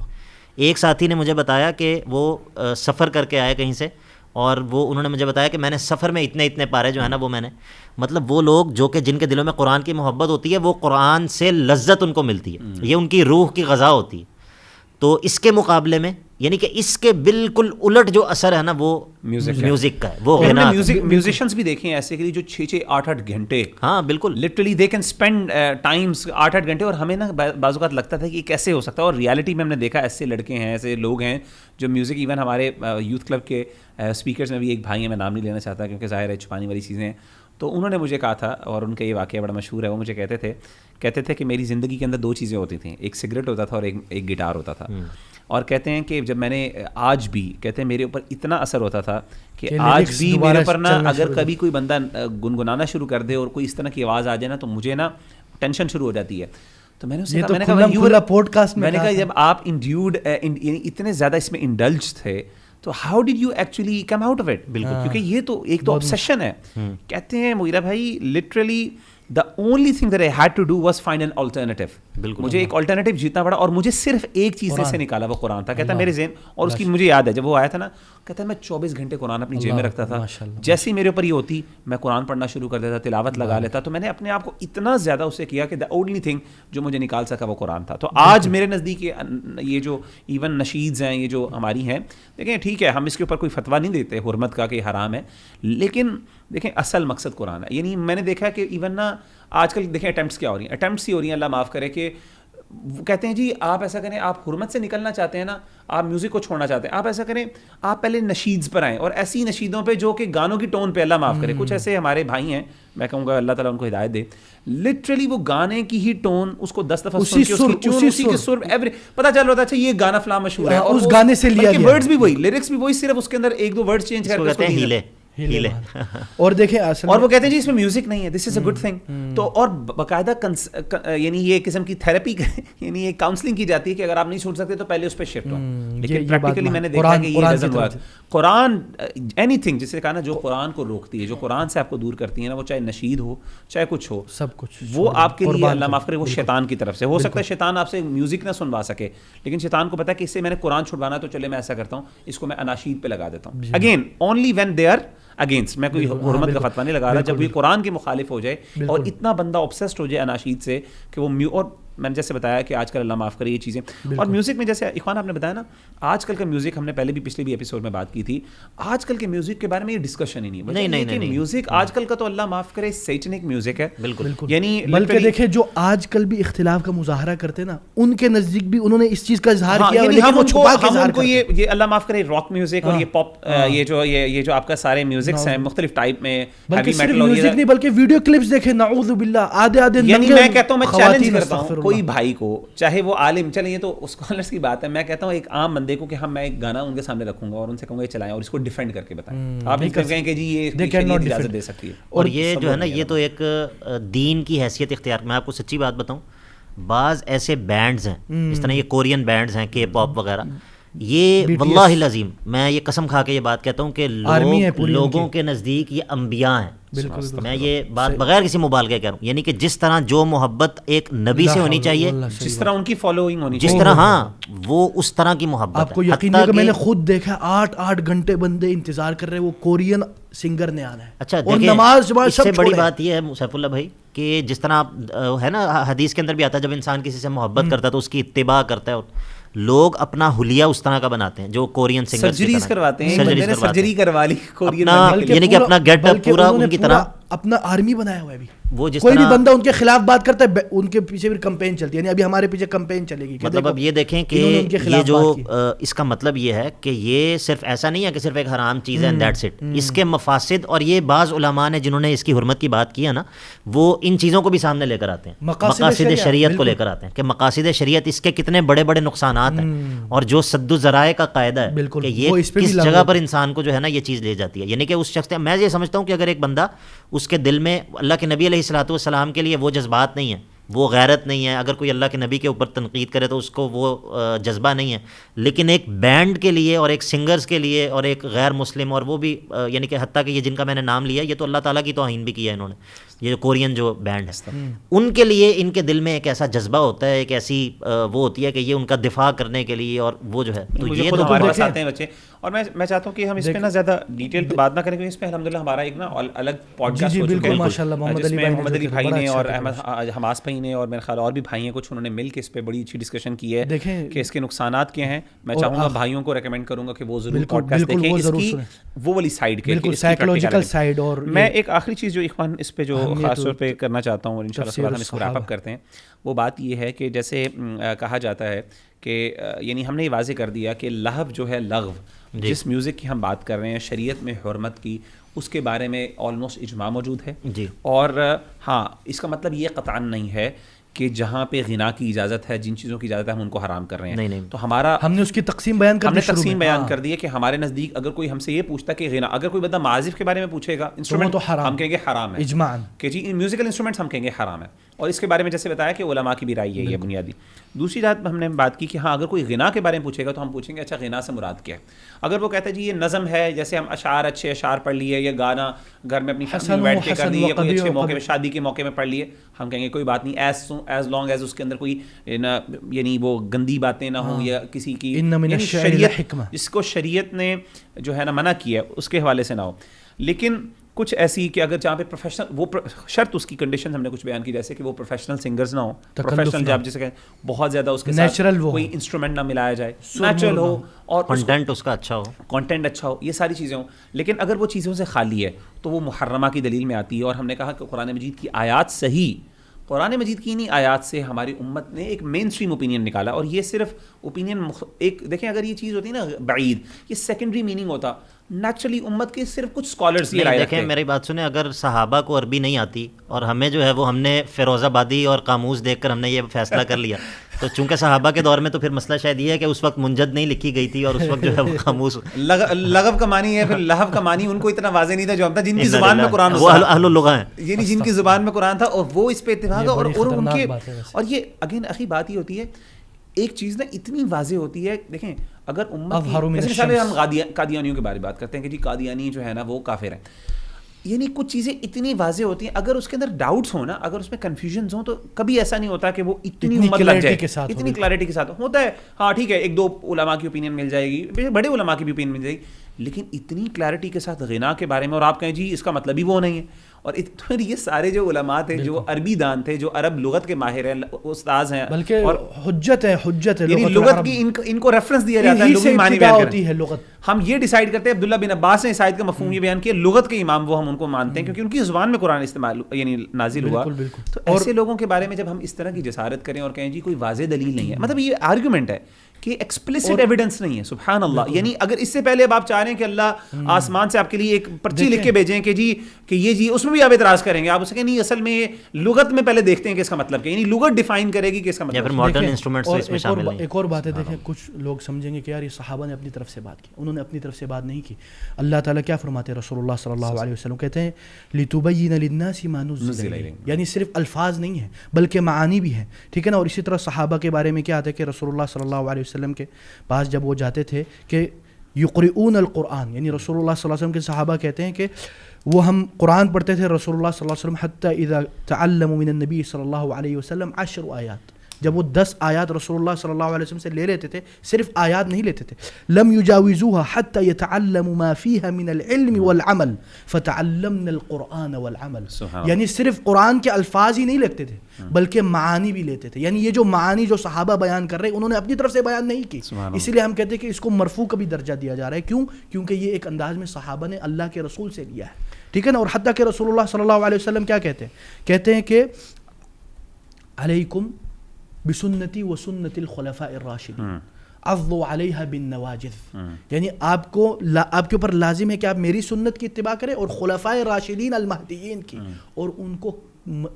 ایک ساتھی نے مجھے بتایا کہ وہ سفر کر کے آئے کہیں سے, اور وہ انہوں نے مجھے بتایا کہ میں نے سفر میں اتنے پارے جو ہے نا وہ میں نے, مطلب وہ لوگ جو کہ جن کے دلوں میں قرآن کی محبت ہوتی ہے, وہ قرآن سے لذت ان کو ملتی ہے, یہ ان کی روح کی غذا ہوتی ہے. تو اس کے مقابلے میں یعنی کہ اس کے بالکل الٹ جو اثر ہے نا وہ میوزک کا ہے. وہ میوزیشینز بھی دیکھیں ایسے کہ جو 6-8 گھنٹے, ہاں بالکل literally they can spend Times 8 گھنٹے. اور ہمیں نا بعض اوقات لگتا تھا کہ یہ کیسے ہو سکتا ہے, اور ریالٹی میں ہم نے دیکھا ایسے لڑکے ہیں, ایسے لوگ ہیں جو میوزک, ایون ہمارے یوتھ کلب کے اسپیکرز میں بھی ایک بھائی ہیں, میں نام نہیں لینا چاہتا کیونکہ ظاہر ہے چھپانے والی چیزیں ہیں, تو انہوں نے مجھے کہا تھا, اور ان کا یہ واقعہ بڑا مشہور ہے. وہ مجھے کہتے تھے کہ میری زندگی کے اندر 2 چیزیں ہوتی تھیں, ایک سگریٹ ہوتا تھا اور ایک گٹار ہوتا تھا. اور کہتے ہیں کہ جب میں نے آج بھی, کہتے ہیں میرے اوپر اتنا اثر ہوتا تھا کہ آج بھی میرے اوپر نا اگر کبھی کوئی بندہ گنگنانا شروع کر دے اور کوئی اس طرح کی آواز آ جائے نا, تو مجھے نا ٹینشن شروع ہو جاتی ہے. تو میں نے اسے کہا جب آپ انڈیوڈ یعنی اتنے زیادہ اس میں انڈلج تھے, تو how did you actually come out of it. بالکل, کیونکہ یہ تو ایک تو obsession ہے. کہتے ہیں مغیرہ بھائی literally the only thing that I had to do was find an alternative. بالکل, مجھے ایک الٹرنیٹیو جیتنا پڑا اور مجھے صرف ایک چیز سے نکالا, وہ قرآن تھا. کہتا ہے میرے ذہن, اور اس کی مجھے یاد ہے جب وہ آیا تھا نا, کہتا ہے میں 24 گھنٹے قرآن اپنی جیب میں رکھتا تھا. جیسے ہی میرے اوپر یہ ہوتی میں قرآن پڑھنا شروع کر دیتا, تلاوت لگا لیتا. تو میں نے اپنے آپ کو اتنا زیادہ اسے کیا کہ the only thing جو مجھے نکال سکا وہ قرآن تھا. تو آج میرے نزدیک یہ جو ایون نشیدز ہیں, یہ جو ہماری ہیں, دیکھیں ٹھیک ہے ہم اس کے اوپر کوئی فتویٰ نہیں دیتے حرمت کا کہ یہ حرام ہے, لیکن دیکھیں اصل مقصد قرآن ہے. یعنی میں نے دیکھا کہ ایون نا آج کل دیکھیں اٹیمپٹس کیا ہو رہی ہیں, اٹیمپٹس ہی ہو رہی ہیں, اللہ معاف کرے, کہ وہ کہتے ہیں جی آپ ایسا کریں, آپ حرمت سے نکلنا چاہتے ہیں نا, آپ میوزک کو چھوڑنا چاہتے ہیں, آپ ایسا کریں آپ پہلے نشیدز پر آئیں, اور ایسی نشیدوں پہ جو کہ گانوں کی ٹون پہ, اللہ معاف کرے, کچھ ایسے ہمارے بھائی ہیں, میں کہوں گا اللہ تعالیٰ ان کو ہدایت دے, لٹرلی وہ گانے کی ہی ٹون اس کو 10 دفعہ سن کے اسی کے سر ایوری پتہ چل رہا تھا, اچھا یہ گانا فلاں مشہور ہے, اور اس گانے سے لیا گیا, ورڈز بھی وہی, لیرکس بھی وہی, صرف اس کے اندر 1-2 ورڈ چینج کر کے اس کو ہیلے. اور دیکھیں اور وہ کہتے ہیں جی اس میں میوزک نہیں ہے, دس از اے گڈ تھنگ. تو اور باقاعدہ یعنی یہ قسم کی تھراپی یعنی یہ کاؤنسلنگ کی جاتی ہے کہ اگر آپ نہیں چھوڑ سکتے تو پہلے اس پہ شفٹ ہو. لیکن پریکٹیکلی میں نے دیکھا کہ یہ doesn't work. Quran any thing جسے کہا نا جو قرآن کو روکتی ہے, جو قرآن سے آپ کو دور کرتی ہے نا, وہ چاہے نشید ہو چاہے کچھ ہو, سب کچھ وہ آپ کے لیے اللہ معاف کرے وہ شیطان کی طرف سے. ہو سکتا ہے شیطان آپ سے میوزک نہ سنوا سکے, لیکن شیطان کو پتا ہے کہ اس سے میں نے قرآن چھڑوانا, تو چلے میں ایسا کرتا ہوں اس کو میں اناشید پہ لگا دیتا ہوں. Again only when they are against, میں کوئی حرمت کا فتویٰ نہیں لگا رہا, جب یہ قرآن کے مخالف ہو جائے اور اتنا بندہ obsessed ہو جائے اناشید سے کہ وہ اور میں نے جیسے بتایا کہ آج کل اللہ معاف کرے یہ چیزیں. اور میوزک میں جیسے اخوان آپ نے بتایا نا, آج کل کا میوزک, ہم نے پہلے بھی پچھلے بھی ایپیسوڈ میں بات کی تھی, آج کل کے میوزک کے بارے میں یہ ڈسکشن ہی نہیں. میوزک آج کل کا تو اللہ معاف کرے سیٹنک میوزک ہے. بالکل, یعنی بلکہ دیکھیں جو آج کل بھی اختلاف کا مظاہرہ کرتے نا, ان کے نزدیک بھی انہوں نے اس چیز کا اظہار کیا, لیکن وہ چھپا کے اظہار کرتے ہیں. یہ اللہ معاف کرے راک میوزک اور یہ پاپ, یہ جو آپ کا سارے میوزکس ہیں مختلف ٹائپ میں, ہیوی میٹل, میوزک نہیں بلکہ ویڈیو کلپس دیکھیں, نعوذ باللہ, آدھے یعنی میں کہتا ہوں, میں چیلنج کرتا ہوں کوئی بھائی کو, چاہے وہ عالم, چلیں یہ تو اسکالرس کی بات ہے, میں کہتا ہوں ایک عام بندے کو کہ میں ایک گانا ان کے سامنے رکھوں گا اور ان سے کہوں گا یہ چلائیں اور اس کو ڈیفینڈ کر کے بتائیں. آپ نہیں کہیں کہ جی یہ اجازت دے سکتی ہے. اور یہ جو ہے نا, یہ تو ایک دین کی حیثیت اختیار. میں آپ کو سچی بات بتاؤں, بعض ایسے بینڈز ہیں جس طرح یہ کورین بینڈز ہیں, کے پاپ وغیرہ, یہ واللہ العظیم میں یہ قسم کھا کے یہ بات کہتا ہوں کہ لوگوں کے نزدیک یہ انبیاء ہیں. میں یہ بات بغیر کسی مبالغے کہہ رہا ہوں, یعنی کہ جس طرح جو محبت ایک نبی سے ہونی چاہیے, جس طرح ان کی فالوئنگ ہونی چاہیے, جس طرح ہاں وہ اس طرح کی محبت. آپ کو یقین ہے کہ میں نے خود دیکھا 8 گھنٹے بندے انتظار کر رہے ہیں وہ کورین سنگر نے آنا ہے. اچھا دیکھیں, اس سے بڑی بات یہ ہے سیف اللہ بھائی کہ جس طرح ہے نا حدیث کے اندر بھی آتا ہے, جب انسان کسی سے محبت کرتا ہے تو اس کی اتباع کرتا ہے. لوگ اپنا حلیہ اس طرح کا بناتے ہیں جو کورین سنگرز سرجریز کرواتے ہیں, سرجری کروا لی کورین, یعنی کہ اپنا گیٹ اپ پورا ان کی طرح اپنا آرمی بنایا ہوا ہے. ابھی وہ جس کوئی بھی بندہ ان کے خلاف بات کرتا ہے, ان کے پیچھے بھی کمپین چلتی ہے. یعنی ابھی ہمارے پیچھے کمپین چلے گی. مطلب اب یہ دیکھیں کہ یہ جو اس کا مطلب یہ ہے کہ یہ صرف ایسا نہیں ہے کہ صرف ایک حرام چیز ہے اینڈ دیٹس اٹ. اس کے مفاسد, اور یہ بعض علماء نے جنہوں نے اس کی حرمت کی بات کی ہے نا, وہ ان چیزوں کو بھی سامنے لے کر آتے ہیں, مقاصد شریعت کو لے کر آتے ہیں کہ مقاصد شریعت اس کے کتنے بڑے بڑے نقصانات ہیں, اور جو سد و ذرائع کا قاعدہ ہے کہ یہ کس جگہ پر انسان کو جو ہے نا یہ چیز لے جاتی ہے. یعنی کہ اس شخص, میں یہ سمجھتا ہوں کہ اگر ایک بندہ, اس کے دل میں اللہ کے نبی علیہ الصلوۃ والسلام کے لیے وہ جذبات نہیں ہیں, وہ غیرت نہیں ہے, اگر کوئی اللہ کے نبی کے اوپر تنقید کرے تو اس کو وہ جذبہ نہیں ہے, لیکن ایک بینڈ کے لیے اور ایک سنگرز کے لیے اور ایک غیر مسلم, اور وہ بھی یعنی کہ حتیٰ کہ یہ جن کا میں نے نام لیا, یہ تو اللہ تعالیٰ کی توہین بھی کی ہے انہوں نے, یہ جو کورین جو بینڈ ہے, ان کے لیے ان کے دل میں ایک ایسا جذبہ ہوتا ہے, ایک ایسی وہ ہوتی ہے کہ یہ ان کا دفاع کرنے کے لیے, اور وہ جو ہے تو یہ تو ہمارے پاس آتے ہیں بچے. اور میں چاہتا ہوں کہ ہم اس پہ نا زیادہ ڈیٹیل پہ بات نہ کریں, کیونکہ اس پہ الحمدللہ ہمارا ایک نا الگ پوڈ کاسٹ ہو چکا ہے, جس میں محمد علی بھائی نے اور احمد حماس بھائی نے اور میرے خیال اور بھی بھائی ہیں کچھ, انہوں نے مل کے اس پہ بڑی اچھی ڈسکشن کی ہے کہ اس کے نقصانات کیا ہیں. میں چاہوں گا بھائیوں کو ریکمینڈ کروں گا کہ وہ ضرور پوڈ کاسٹ دیکھیں, اس کی وہ والی سائڈ کے سائیکولوجیکل سائیڈ. اور میں ایک آخری چیز جو اخوان اس پہ جو خاص طور پہ کرنا چاہتا ہوں, اور انشاءاللہ اس کے بعد ہم اس کو ریپ اپ کرتے ہیں, وہ بات یہ ہے کہ جیسے کہا جاتا ہے کہ یعنی ہم نے یہ واضح کر دیا کہ لہو جو ہے, لغو, جس میوزک کی ہم بات کر رہے ہیں شریعت میں حرمت کی, اس کے بارے میں آلموسٹ اجماع موجود ہے. اور ہاں, اس کا مطلب یہ قطعاً نہیں ہے کہ جہاں پہ غنا کی اجازت ہے, جن چیزوں کی اجازت ہے, ہم ان کو حرام کر رہے ہیں. نہیں. تو ہم نے اس کی تقسیم بیان کر دی ہے کہ ہمارے نزدیک اگر کوئی ہم سے یہ پوچھتا کہ غنا, اگر کوئی بندہ معازف کے بارے میں پوچھے گا, انسٹرومنٹ, ہم کہیں گے حرام ہے اجماعاً, کہ جی میوزیکل انسٹرومنٹس ہم کہیں گے حرام ہے. اور اس کے بارے میں جیسے بتایا کہ علماء کی بھی رائے یہی ہے بنیادی. دوسری بات ہم نے بات کی کہ ہاں اگر کوئی غنا کے بارے میں پوچھے گا تو ہم پوچھیں گے اچھا غنا سے مراد کیا ہے. اگر وہ کہتا ہے جی یہ نظم ہے, جیسے ہم اشعار اچھے اشعار پڑھ لیے, یا گانا گھر میں اپنی فیملی میں بیٹھ کے کر لیے, یا کوئی اچھے موقع پہ شادی کے موقع میں پڑھ لیے, ہم کہیں گے کوئی بات نہیں, ایز لانگ ایز اس کے اندر کوئی یعنی وہ گندی باتیں نہ ہوں یا کسی کی شریعت جس کو شریعت نے جو ہے نا منع کیا ہے اس کے حوالے سے نہ ہو. لیکن کچھ ایسی کہ اگر جہاں پہ پروفیشنل وہ شرط اس کی کنڈیشن ہم نے کچھ بیان کی, جیسے کہ وہ پروفیشنل سنگرز نہ ہوں, پروفیشنل جاب جسے کہیں بہت زیادہ اس کے ساتھ کوئی انسٹرومنٹ نہ ملایا جائے, نیچرل ہو اور کنٹینٹ اس کا اچھا ہو, کنٹینٹ اچھا ہو, یہ ساری چیزیں ہوں. لیکن اگر وہ چیزوں سے خالی ہے تو وہ محرمہ کی دلیل میں آتی ہے. اور ہم نے کہا کہ قرآن مجید کی آیات صحیح, قرآن مجید کی انہی آیات سے ہماری امت نے ایک مین اسٹریم اوپینین نکالا. اور یہ صرف اوپینین ایک دیکھیں, اگر یہ چیز ہوتی ہے نا بعید, یہ سیکنڈری میننگ ہوتا. نیچرلی امت کے صرف کچھ اسکالرز یہ رائے رکھتے ہیں. دیکھیں میری بات سنیں, اگر صحابہ کو عربی نہیں آتی اور ہمیں جو ہے وہ ہم نے فیروز آبادی اور قاموس دیکھ کر ہم نے یہ فیصلہ کر لیا, تو چونکہ صحابہ کے دور میں تو پھر مسئلہ شاید یہ ہے کہ اس وقت منجد نہیں لکھی گئی تھی اور اس وقت جو ہے وہ قاموس لغو کا معنی ہے, پھر لہو کا معنی ان کو اتنا واضح نہیں تھا جو ہم تھا, جن کی زبان میں قرآن وہ اہل اللغہ ہیں, یعنی جن کی زبان میں قرآن تھا اور وہ اس پہ اتفاق. اور ان کے اور یہ اگین اخی بات ہی ہوتی ہے, ایک چیز نا اتنی واضح ہوتی ہے. دیکھیں اگر امت مثال ہم قادیانیوں کے بارے میں بات کرتے ہیں کہ جی قادیانی جو ہے نا وہ کافر ہیں, یعنی کچھ چیزیں اتنی واضح ہوتی ہیں, اگر اس کے اندر ڈاؤٹس ہوں نا, اگر اس میں کنفیوژنز ہوں, تو کبھی ایسا نہیں ہوتا کہ وہ اتنی امت لگ جائے اتنی کلیئرٹی کے ساتھ ہوتا ہے. ہاں ٹھیک ہے, ایک دو علماء کی اوپینین مل جائے گی, بڑے علماء کی بھی اوپینین مل جائے گی, لیکن اتنی کلیئرٹی کے ساتھ غنا کے بارے میں, اور آپ کہیں جی اس کا مطلب ہی وہ نہیں ہے. اور یہ سارے جو علماء تھے, جو عربی دان تھے, جو عرب لغت کے ماہر ہیں, استاذ ہیں, بلکہ اور حجت ہے یعنی لغت کی ان کو ریفرنس دیا جاتا ہے, لغوی معنی بیان کرتے ہیں لغت. ہم یہ ڈیسائیڈ کرتے ہیں, عبداللہ بن عباس نے اس آیت کا مفہوم یہ بیان کیا, لغت کے امام وہ ہم ان کو مانتے ہیں کیونکہ ان کی زبان میں قرآن استعمال یعنی نازل ہوا. تو ایسے لوگوں کے بارے میں جب ہم اس طرح کی جسارت کریں اور کہیں جی کوئی واضح دلیل نہیں ہے, مطلب یہ آرگومنٹ ہے کہ ایکسپلیسٹ ایویڈنس نہیں ہے. سبحان اللہ. یعنی اگر اس سے پہلے اب آپ چاہ رہے ہیں کہ اللہ آسمان سے آپ کے لیے ایک پرچی لکھ کے بھیجیں کہ جی کہ یہ جی, اس میں بھی آپ اعتراض کریں گے, آپ اسے کہ نہیں اصل میں لغت میں پہلے دیکھتے ہیں کہ اس کا مطلب کیا, یعنی لغت ڈیفائن کرے گی کہ اس کا مطلب. یا پھر ماڈرن انسٹرومنٹس اس میں شامل ہیں. ایک اور بات ہے, دیکھیں کچھ لوگ سمجھیں گے کہ یار یہ صحابہ نے اپنی طرف سے بات کی, انہوں نے اپنی طرف سے بات نہیں کی. اللہ تعالیٰ کیا فرماتے ہیں, رسول اللہ صلی اللہ علیہ وسلم کہتے ہیں لِتُبَيِّنَ لِلنَّاسِ مَا نُزِّلَ إِلَيْهِمْ, یعنی صرف الفاظ نہیں ہیں بلکہ معانی بھی ہیں, ٹھیک ہے نا. اور اسی طرح صحابہ کے بارے میں کیا آتا ہے کہ رسول اللہ صلی اللہ علیہ وسلم کے پاس جب وہ جاتے تھے کہ یقرؤون القرآن, یعنی رسول اللہ صلی اللہ علیہ وسلم کے صحابہ کہتے ہیں کہ وہ ہم قرآن پڑھتے تھے رسول اللہ صلی اللہ علیہ وسلم حتی اذا تعلموا من النبی صلی اللہ علیہ وسلم 10 آیات, جب وہ 10 آیات رسول اللہ صلی اللہ علیہ وسلم سے لے لیتے تھے, صرف آیات نہیں لیتے تھے, لم يجاوزوها حتى يتعلموا ما فيها من العلم والعمل فتعلمنا القرآن والعمل. یعنی صرف قرآن کے الفاظ ہی نہیں لیتے تھے بلکہ معانی بھی لیتے تھے. یعنی یہ جو معانی جو صحابہ بیان کر رہے ہیں انہوں نے اپنی طرف سے بیان نہیں کی, اسی لیے ہم کہتے ہیں کہ اس کو مرفوع کا بھی درجہ دیا جا رہا ہے. کیوں؟ کیونکہ یہ ایک انداز میں صحابہ نے اللہ کے رسول سے لیا ہے, ٹھیک ہے نا. اور حتیٰ کہ رسول اللہ صلی اللہ علیہ وسلم کیا کہتے ہیں کہ علیکم بسنتی و سنت الخلفاء الراشدین عضوا علیہا بالنواجذ, یعنی آپ کے اوپر لازم ہے کہ آپ میری سنت کی اتباع کریں اور خلفاء راشدین المہدیین کی, اور ان کو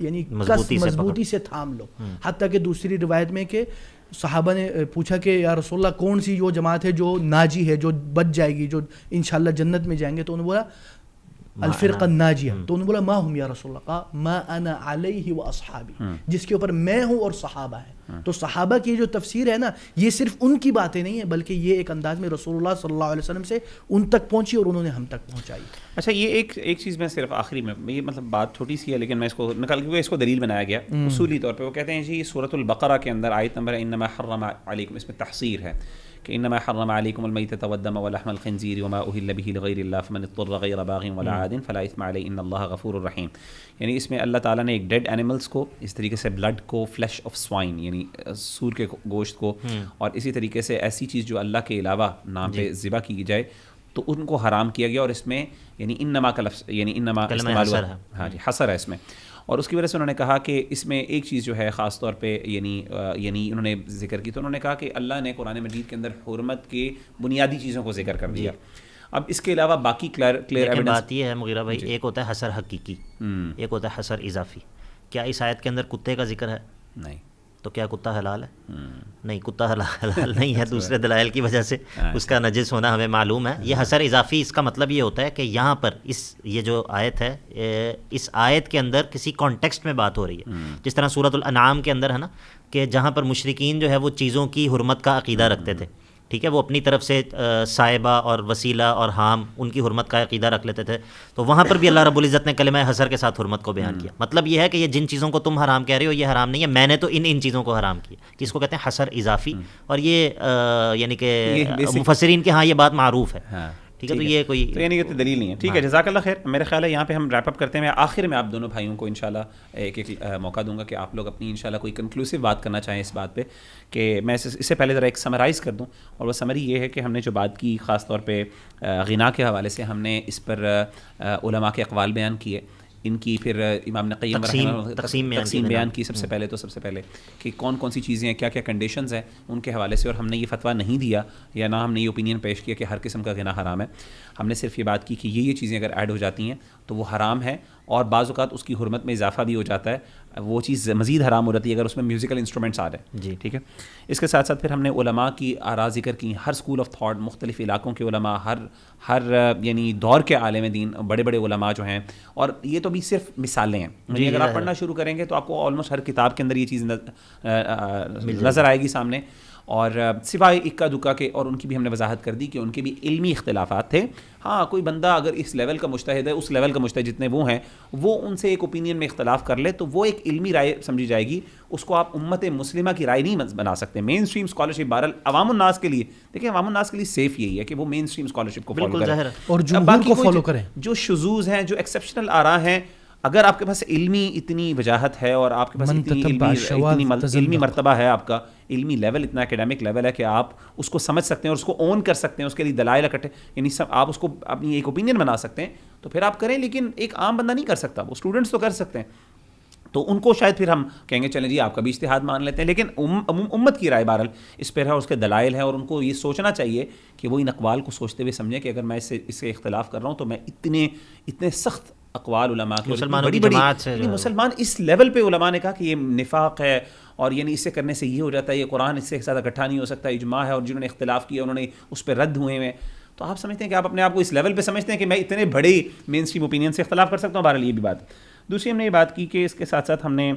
یعنی مضبوطی سے تھام لو. حتیٰ کہ دوسری روایت میں کہ صحابہ نے پوچھا کہ یا رسول اللہ کون سی وہ جماعت ہے جو ناجی ہے, جو بچ جائے گی, جو انشاءاللہ جنت میں جائیں گے, تو انہوں نے بولا الفرقہ الناجیہ. تو انہوں نے بولا ما ہم یا رسول اللہ, قال ما انا علیہ و اصحابی, جس کے اوپر میں ہوں اور صحابہ ہیں. تو صحابہ کی جو تفسیر ہے نا, یہ صرف ان کی باتیں نہیں ہیں بلکہ یہ ایک انداز میں رسول اللہ صلی اللہ علیہ وسلم سے ان تک پہنچی اور انہوں نے ہم تک پہنچائی. اچھا یہ ایک چیز میں صرف آخری میں, یہ مطلب بات چھوٹی سی ہے لیکن میں اس کو نکال کے اس کو دلیل بنایا گیا اصولی طور پہ. وہ کہتے ہیں جی سورۃ البقرہ کے اندر آیت نمبر انما حرم علیکم, اس میں تحصیر ہے کہ انما حرم علیکم المیتۃ والدم ولحم الخنزیر وما اہل به لغیر اللہ فمن اضطر غیر باغ ولا عاد فلا اثم علیہ ان اللہ غفور الرحیم. یعنی اس میں اللہ تعالیٰ نے ایک ڈیڈ اینیملس کو, اس طریقے سے بلڈ کو, فلیش آف سوائن یعنی سور کے گوشت کو, اور اسی طریقے سے ایسی چیز جو اللہ کے علاوہ نام پہ ذبح کی جائے تو ان کو حرام کیا گیا. اور اس میں یعنی انما کا لفظ یعنی انما استعمال ہوا, ہاں جی حصر ہے اس میں. اور اس کی وجہ سے انہوں نے کہا کہ اس میں ایک چیز جو ہے خاص طور پہ یعنی انہوں نے ذکر کی, تو انہوں نے کہا کہ اللہ نے قرآن مجید کے اندر حرمت کے بنیادی چیزوں کو ذکر کر دیا. اب اس کے علاوہ باقی کلیئر ایویڈنس. بات یہ ہے مغیرہ بھائی, ایک ہوتا ہے حصر حقیقی, ایک ہوتا ہے حصر اضافی. کیا اس آیت کے اندر کتے کا ذکر ہے؟ نہیں. تو کیا کتا حلال ہے؟ نہیں، کتا حلال نہیں ہے دوسرے دلائل کی وجہ سے، اس کا نجس ہونا ہمیں معلوم ہے. یہ حصر اضافی اس کا مطلب یہ ہوتا ہے کہ یہاں پر یہ جو آیت ہے، اس آیت کے اندر کسی کانٹیکسٹ میں بات ہو رہی ہے. جس طرح سورۃ الانعام کے اندر ہے نا کہ جہاں پر مشرکین جو ہے وہ چیزوں کی حرمت کا عقیدہ رکھتے تھے، ٹھیک ہے، وہ اپنی طرف سے صائبہ اور وسیلہ اور حام ان کی حرمت کا عقیدہ رکھ لیتے تھے، تو وہاں پر بھی اللہ رب العزت نے کلمہ حصر کے ساتھ حرمت کو بیان کیا. مطلب یہ ہے کہ یہ جن چیزوں کو تم حرام کہہ رہے ہو یہ حرام نہیں ہے، میں نے تو ان چیزوں کو حرام کیا، جس کو کہتے ہیں حصر اضافی. اور یہ یعنی کہ مفسرین کے ہاں یہ بات معروف ہے، ٹھیک ہے. تو یہ کوئی تو یعنی کہ دلیل نہیں ہے. ٹھیک ہے، جزاک اللہ خیر. میرے خیال ہے یہاں پہ ہم ریپ اپ کرتے ہیں. میں آخر میں آپ دونوں بھائیوں کو انشاءاللہ ایک موقع دوں گا کہ آپ لوگ اپنی انشاءاللہ کوئی کنکلوسیو بات کرنا چاہیں اس بات پہ، کہ میں اس سے پہلے ذرا ایک سمرائز کر دوں. اور وہ سمری یہ ہے کہ ہم نے جو بات کی خاص طور پہ غنا کے حوالے سے، ہم نے اس پر علماء کے اقوال بیان کیے، ان کی پھر امام قیم تقسیم بیان کی. سب سے پہلے کہ کون کون سی چیزیں ہیں، کیا کیا کنڈیشنز ہیں ان کے حوالے سے. اور ہم نے یہ فتویٰ نہیں دیا یا نہ ہم نے یہ اوپینین پیش کیا کہ ہر قسم کا غنا حرام ہے. ہم نے صرف یہ بات کی کہ یہ چیزیں اگر ایڈ ہو جاتی ہیں تو وہ حرام ہے، اور بعض اوقات اس کی حرمت میں اضافہ بھی ہو جاتا ہے، وہ چیز مزید حرام ہو جاتی ہے اگر اس میں میوزیکل انسٹرومنٹس آ جائیں. جی ٹھیک ہے. اس کے ساتھ ساتھ پھر ہم نے علماء کی آراء ذکر کی، ہر اسکول آف تھاٹ، مختلف علاقوں کے علماء، ہر یعنی دور کے عالم دین، بڑے بڑے علماء جو ہیں. اور یہ تو بھی صرف مثالیں ہیں، یعنی اگر آپ پڑھنا شروع کریں گے تو آپ کو آلموسٹ ہر کتاب کے اندر یہ چیز نظر آئے گی سامنے. اور سوائے اکا دکا کے، اور ان کی بھی ہم نے وضاحت کر دی کہ ان کے بھی علمی اختلافات تھے. ہاں کوئی بندہ اگر اس لیول کا مجتہد ہے، اس لیول کا مجتہد جتنے وہ ہیں، وہ ان سے ایک اوپینین میں اختلاف کر لے تو وہ ایک علمی رائے سمجھی جائے گی. اس کو آپ امت مسلمہ کی رائے نہیں بنا سکتے. مین اسٹریم اسکالرشپ بہرحال عوام الناس کے لیے، دیکھیں عوام الناس کے لیے سیف یہی ہے کہ وہ مین اسٹریم اسکالرشپ کو فالو کریں اور جمہور کو فالو کریں. جو شذوذ ہیں، جو ایکسیپشنل آراء ہیں، اگر آپ کے پاس علمی اتنی وجاہت ہے اور آپ کے پاس اتنی علمی مرتبہ ہے، آپ کا علمی لیول اتنا اکیڈمک لیول ہے کہ آپ اس کو سمجھ سکتے ہیں اور اس کو اون کر سکتے ہیں، اس کے لیے دلائل اکٹھے، یعنی آپ اس کو اپنی ایک اوپینین بنا سکتے ہیں، تو پھر آپ کریں. لیکن ایک عام بندہ نہیں کر سکتا، وہ اسٹوڈنٹس تو کر سکتے ہیں. تو ان کو شاید پھر ہم کہیں گے چلیں جی آپ کا بھی اجتہاد مان لیتے ہیں. لیکن امت کی رائے بہرحال اس پر ہے، اور اس کے دلائل ہیں، اور ان کو یہ سوچنا چاہیے کہ وہ ان اقوال کو سوچتے ہوئے سمجھیں کہ اگر میں اس سے اختلاف کر رہا ہوں تو میں اتنے سخت اقوال علماء کے، بڑی مسلمان اس لیول پہ علماء نے کہا کہ یہ نفاق ہے، اور یعنی اس سے کرنے سے یہ ہو جاتا ہے، یہ قرآن اس سے زیادہ اکٹھا نہیں ہو سکتا، اجماع ہے، اور جنہوں نے اختلاف کیا انہوں نے اس پہ رد ہوئے ہیں. تو آپ سمجھتے ہیں کہ آپ اپنے آپ کو اس لیول پہ سمجھتے ہیں کہ میں اتنے بڑے مین اسٹریم اوپینین سے اختلاف کر سکتا ہوں. بہرحال یہ بھی بات. دوسری ہم نے یہ بات کی کہ اس کے ساتھ ساتھ ہم نے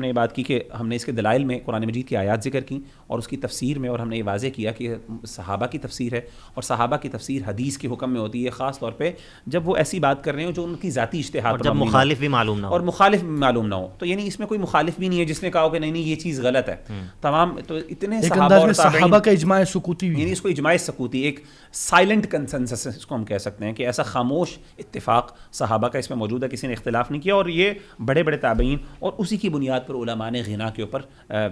یہ بات کی کہ ہم نے اس کے دلائل میں قرآن مجید کی آیات ذکر کی، اور اس کی تفسیر میں، اور ہم نے یہ واضح کیا کہ صحابہ کی تفسیر ہے، اور صحابہ کی تفسیر حدیث کے حکم میں ہوتی ہے، خاص طور پہ جب وہ ایسی بات کر رہے ہوں جو ان کی ذاتی اجتہاد پر، جب مخالف بھی معلوم نہ ہو، تو یعنی اس میں کوئی مخالف بھی نہیں ہے جس نے کہا کہ نہیں یہ چیز غلط ہے. تمام تو اتنے صحابہ کا اجماع سکوتی، یعنی اس کو اجماع سکوتی، ایک سائلنٹ کنسنسس اس کو ہم کہہ سکتے ہیں کہ ایسا خاموش اتفاق صحابہ کا اس میں موجود ہے، کسی نے اختلاف نہیں کیا. اور یہ بڑے بڑے تابعین، اور اسی کی بنیاد پر علماء نے غنا کے اوپر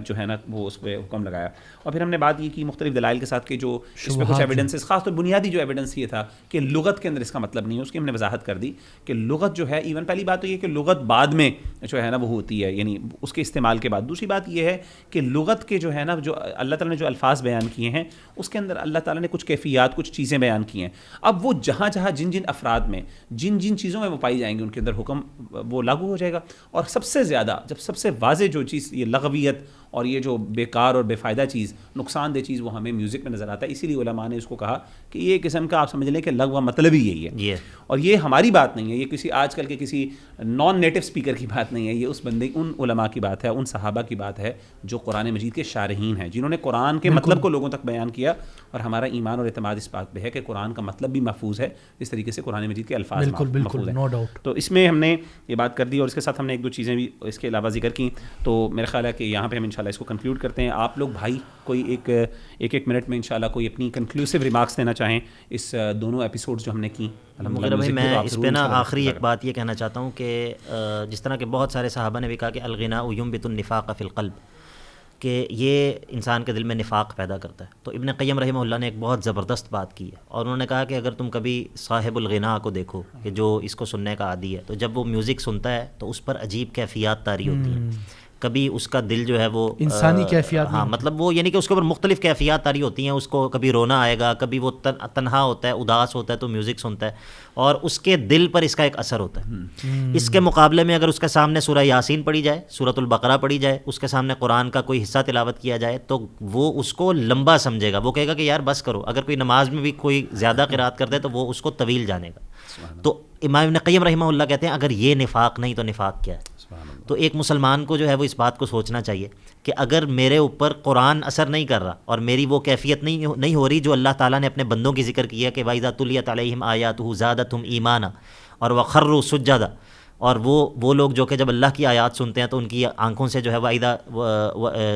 جو ہے نا وہ اس پہ حکم لگایا. اور پھر ہم نے بات یہ کی مختلف دلائل کے ساتھ کہ جو اس پہ کچھ ایویڈنسز، خاص طور بنیادی جو ایویڈنس یہ تھا کہ لغت کے اندر اس کا مطلب نہیں ہے، اس کی ہم نے وضاحت کر دی کہ لغت جو ہے، ایون پہلی بات تو یہ کہ لغت بعد میں جو ہے نا وہ ہوتی ہے، یعنی اس کے استعمال کے بعد. دوسری بات یہ ہے کہ لغت کے جو ہے نا جو اللہ تعالیٰ نے جو الفاظ بیان کیے ہیں اس کے اندر اللہ تعالیٰ نے کچھ کیفیات، کچھ چیزیں بیان کی ہیں. اب وہ جہاں جہاں جن افراد میں جن چیزوں میں وہ پائی جائیں گی ان کے اندر حکم وہ لاگو ہو جائے گا. اور سب سے زیادہ جب سب سے واضح جو چیز یہ لغویت اور یہ جو بیکار اور بے فائدہ چیز، نقصان دہ چیز، وہ ہمیں میوزک میں نظر آتا ہے. اسی لیے علماء نے اس کو کہا کہ یہ قسم کا آپ سمجھ لیں کہ لغو مطلب ہی یہی ہے. اور یہ ہماری بات نہیں ہے، یہ کسی آج کل کے کسی نان نیٹو اسپیکر کی بات نہیں ہے، یہ اس بندے ان علماء کی بات ہے، ان صحابہ کی بات ہے جو قرآن مجید کے شارحین ہیں، جنہوں نے قرآن کے مطلب کو لوگوں تک بیان کیا. اور ہمارا ایمان اور اعتماد اس بات پہ ہے کہ قرآن کا مطلب بھی محفوظ ہے اس طریقے سے قرآن مجید کے الفاظ محفوظ ہیں. No doubt. تو اس میں ہم نے یہ بات کر دی، اور اس کے ساتھ ہم نے ایک دو چیزیں بھی اس کے علاوہ ذکر کی. تو میرا خیال ہے کہ یہاں پہ ہم انشاءاللہ اس کو کنکلوڈ کرتے ہیں. آپ لوگ بھائی کوئی ایک منٹ میں انشاءاللہ کوئی اپنی کنکلوسیو ریمارکس دینا چاہیں اس دونوں ایپیسوڈز جو ہم نے کی. میں اس پہ نا آخری ایک بات یہ کہنا چاہتا ہوں کہ جس طرح کہ بہت سارے صحابہ نے بھی کہا کہ الغناء ينبت النفاق فی القلب، کہ یہ انسان کے دل میں نفاق پیدا کرتا ہے. تو ابن قیم رحمہ اللہ نے ایک بہت زبردست بات کی ہے، اور انہوں نے کہا کہ اگر تم کبھی صاحب الغناء کو دیکھو کہ جو اس کو سننے کا عادی ہے، تو جب وہ میوزک سنتا ہے تو اس پر عجیب کیفیات طاری ہوتی ہیں. کبھی اس کا دل جو ہے وہ انسانی کیفیات، ہاں مطلب وہ یعنی کہ اس کے اوپر مختلف کیفیات طاری ہوتی ہیں. اس کو کبھی رونا آئے گا, کبھی وہ تنہا ہوتا ہے, اداس ہوتا ہے تو میوزک سنتا ہے, اور اس کے دل پر اس کا ایک اثر ہوتا ہے. اس کے مقابلے میں اگر اس کے سامنے سورہ یاسین پڑھی جائے, سورۃ البقرہ پڑھی جائے, اس کے سامنے قرآن کا کوئی حصہ تلاوت کیا جائے تو وہ اس کو لمبا سمجھے گا, وہ کہے گا کہ یار بس کرو. اگر کوئی نماز میں بھی کوئی زیادہ قرات کر دے تو وہ اس کو طویل جانے گا. تو امام ابن قیم رحمہ اللہ کہتے ہیں اگر یہ نفاق نہیں تو نفاق کیا ہے؟ تو ایک مسلمان کو جو ہے وہ اس بات کو سوچنا چاہیے کہ اگر میرے اوپر قرآن اثر نہیں کر رہا اور میری وہ کیفیت نہیں ہو رہی جو اللہ تعالیٰ نے اپنے بندوں کی ذکر کی ہے کہ وَإِذَا تُلِيَتْ عَلَيْهِمْ آيَاتُهُ زَادَتْهُمْ ایمانا اور وَخَرُّوا سُجَّدًا, اور وہ لوگ جو کہ جب اللہ کی آیات سنتے ہیں تو ان کی آنکھوں سے جو ہے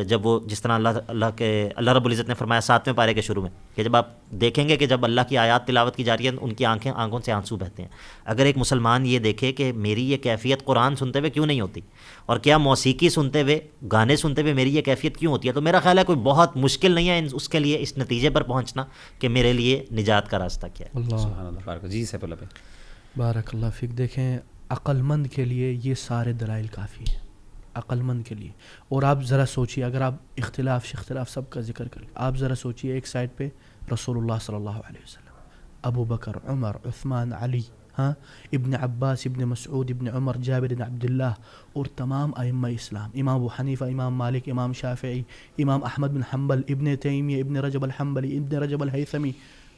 جب وہ جس طرح اللہ رب العزت نے فرمایا 7ویں پارے کے شروع میں کہ جب آپ دیکھیں گے کہ جب اللہ کی آیات تلاوت کی جا رہی ہے ان کی آنکھوں سے آنسو بہتے ہیں. اگر ایک مسلمان یہ دیکھے کہ میری یہ کیفیت قرآن سنتے ہوئے کیوں نہیں ہوتی, اور کیا موسیقی سنتے ہوئے, گانے سنتے ہوئے میری یہ کیفیت کیوں ہوتی ہے, تو میرا خیال ہے کوئی بہت مشکل نہیں ہے اس کے لیے اس نتیجے پر پہنچنا کہ میرے لیے نجات کا راستہ کیا ہے. سبحان اللہ. جی سیف اللہ بارک اللہ فیک. دیکھیں عقل مند کے لیے یہ سارے دلائل کافی ہیں, عقل مند کے لیے. اور آپ ذرا سوچیے, اگر آپ اختلاف سب کا ذکر کریں, آپ ذرا سوچیے ایک سائڈ پہ رسول اللہ صلی اللہ علیہ وسلم, ابو بکر, عمر, عثمان, علی, ہاں, ابن عباس, ابن مسعود, ابن عمر, جابر بن عبداللہ, اور تمام ائمہ اسلام, امام ابو حنیفہ, امام مالک, امام شافعی, امام احمد بن حنبل, ابن تیمیہ, ابن رجب الحنبلی, ابن رجب الہیثمی,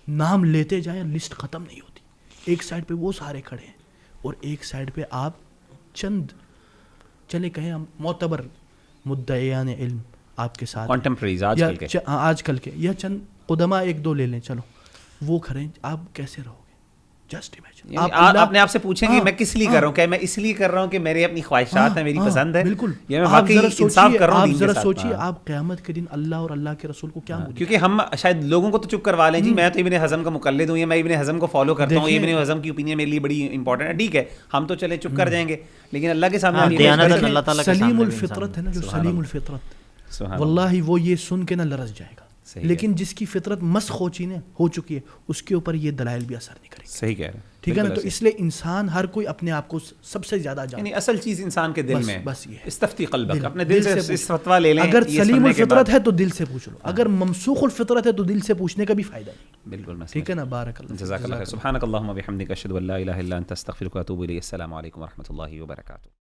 نام لیتے جائیں لسٹ ختم نہیں ہوتی. ایک سائڈ پہ وہ سارے کھڑے ہیں اور ایک سائڈ پہ آپ چند چلے کہیں معتبر مدعیان علم آپ کے ساتھ, کنٹمپریز آج کل کے, یا چند قدماء ایک دو لے لیں, چلو وہ کھڑے, آپ کیسے رہو گے؟ Just imagine. آپ اپنے آپ سے پوچھیں گے میں کس لیے کر رہا ہوں, کہ میں اس لیے کر رہا ہوں کہ میرے اپنی خواہشات ہیں, میری پسند ہے, بالکل, یا میں واقعی انصاف کر رہا ہوں. آپ ذرا سوچیے آپ قیامت کے دن اللہ اور اللہ کے رسول کو کیا بولیں, کیونکہ ہم شاید لوگوں کو تو چپ کروا لیں, جی میں تو ابن حزم کا مقلد ہوں, یا میں ابن حزم کو فالو کرتا ہوں, ابن حزم کی اوپینین میرے لیے بڑی امپورٹنٹ ہے, ٹھیک ہے ہم تو چلے چپ کر جائیں گے, لیکن اللہ کے سامنے سلیم الفطرت ہے نا, جو سلیم الفطرت, واللہ وہ یہ سن کے نہ لرز جائے گا. لیکن جس کی فطرت مسخ ہو چکی ہے اس کے اوپر یہ دلائل بھی اثر نہیں کریں گے. صحیح کہہ رہے ہیں, ٹھیک ہے نا. تو اس لیے انسان ہر کوئی اپنے آپ کو سب سے زیادہ جانتا ہے, یعنی اصل چیز انسان کے دل میں بس یہ استفتی قلبک, اپنے دل سے اس فتویٰ لے لیں. اگر سلیم الفطرت ہے تو دل سے پوچھ لو, اگر ممسوخ الفطرت ہے تو دل سے پوچھنے کا بھی فائدہ نہیں. بالکل, ٹھیک ہے نا. بارک اللہ, جزاک اللہ خیر. سبحانک اللہم و بحمدک, اشہد ان لا الہ الا انت, استغفرک و اتوب الیک. السلام علیکم و رحمۃ اللہ وبرکاتہ.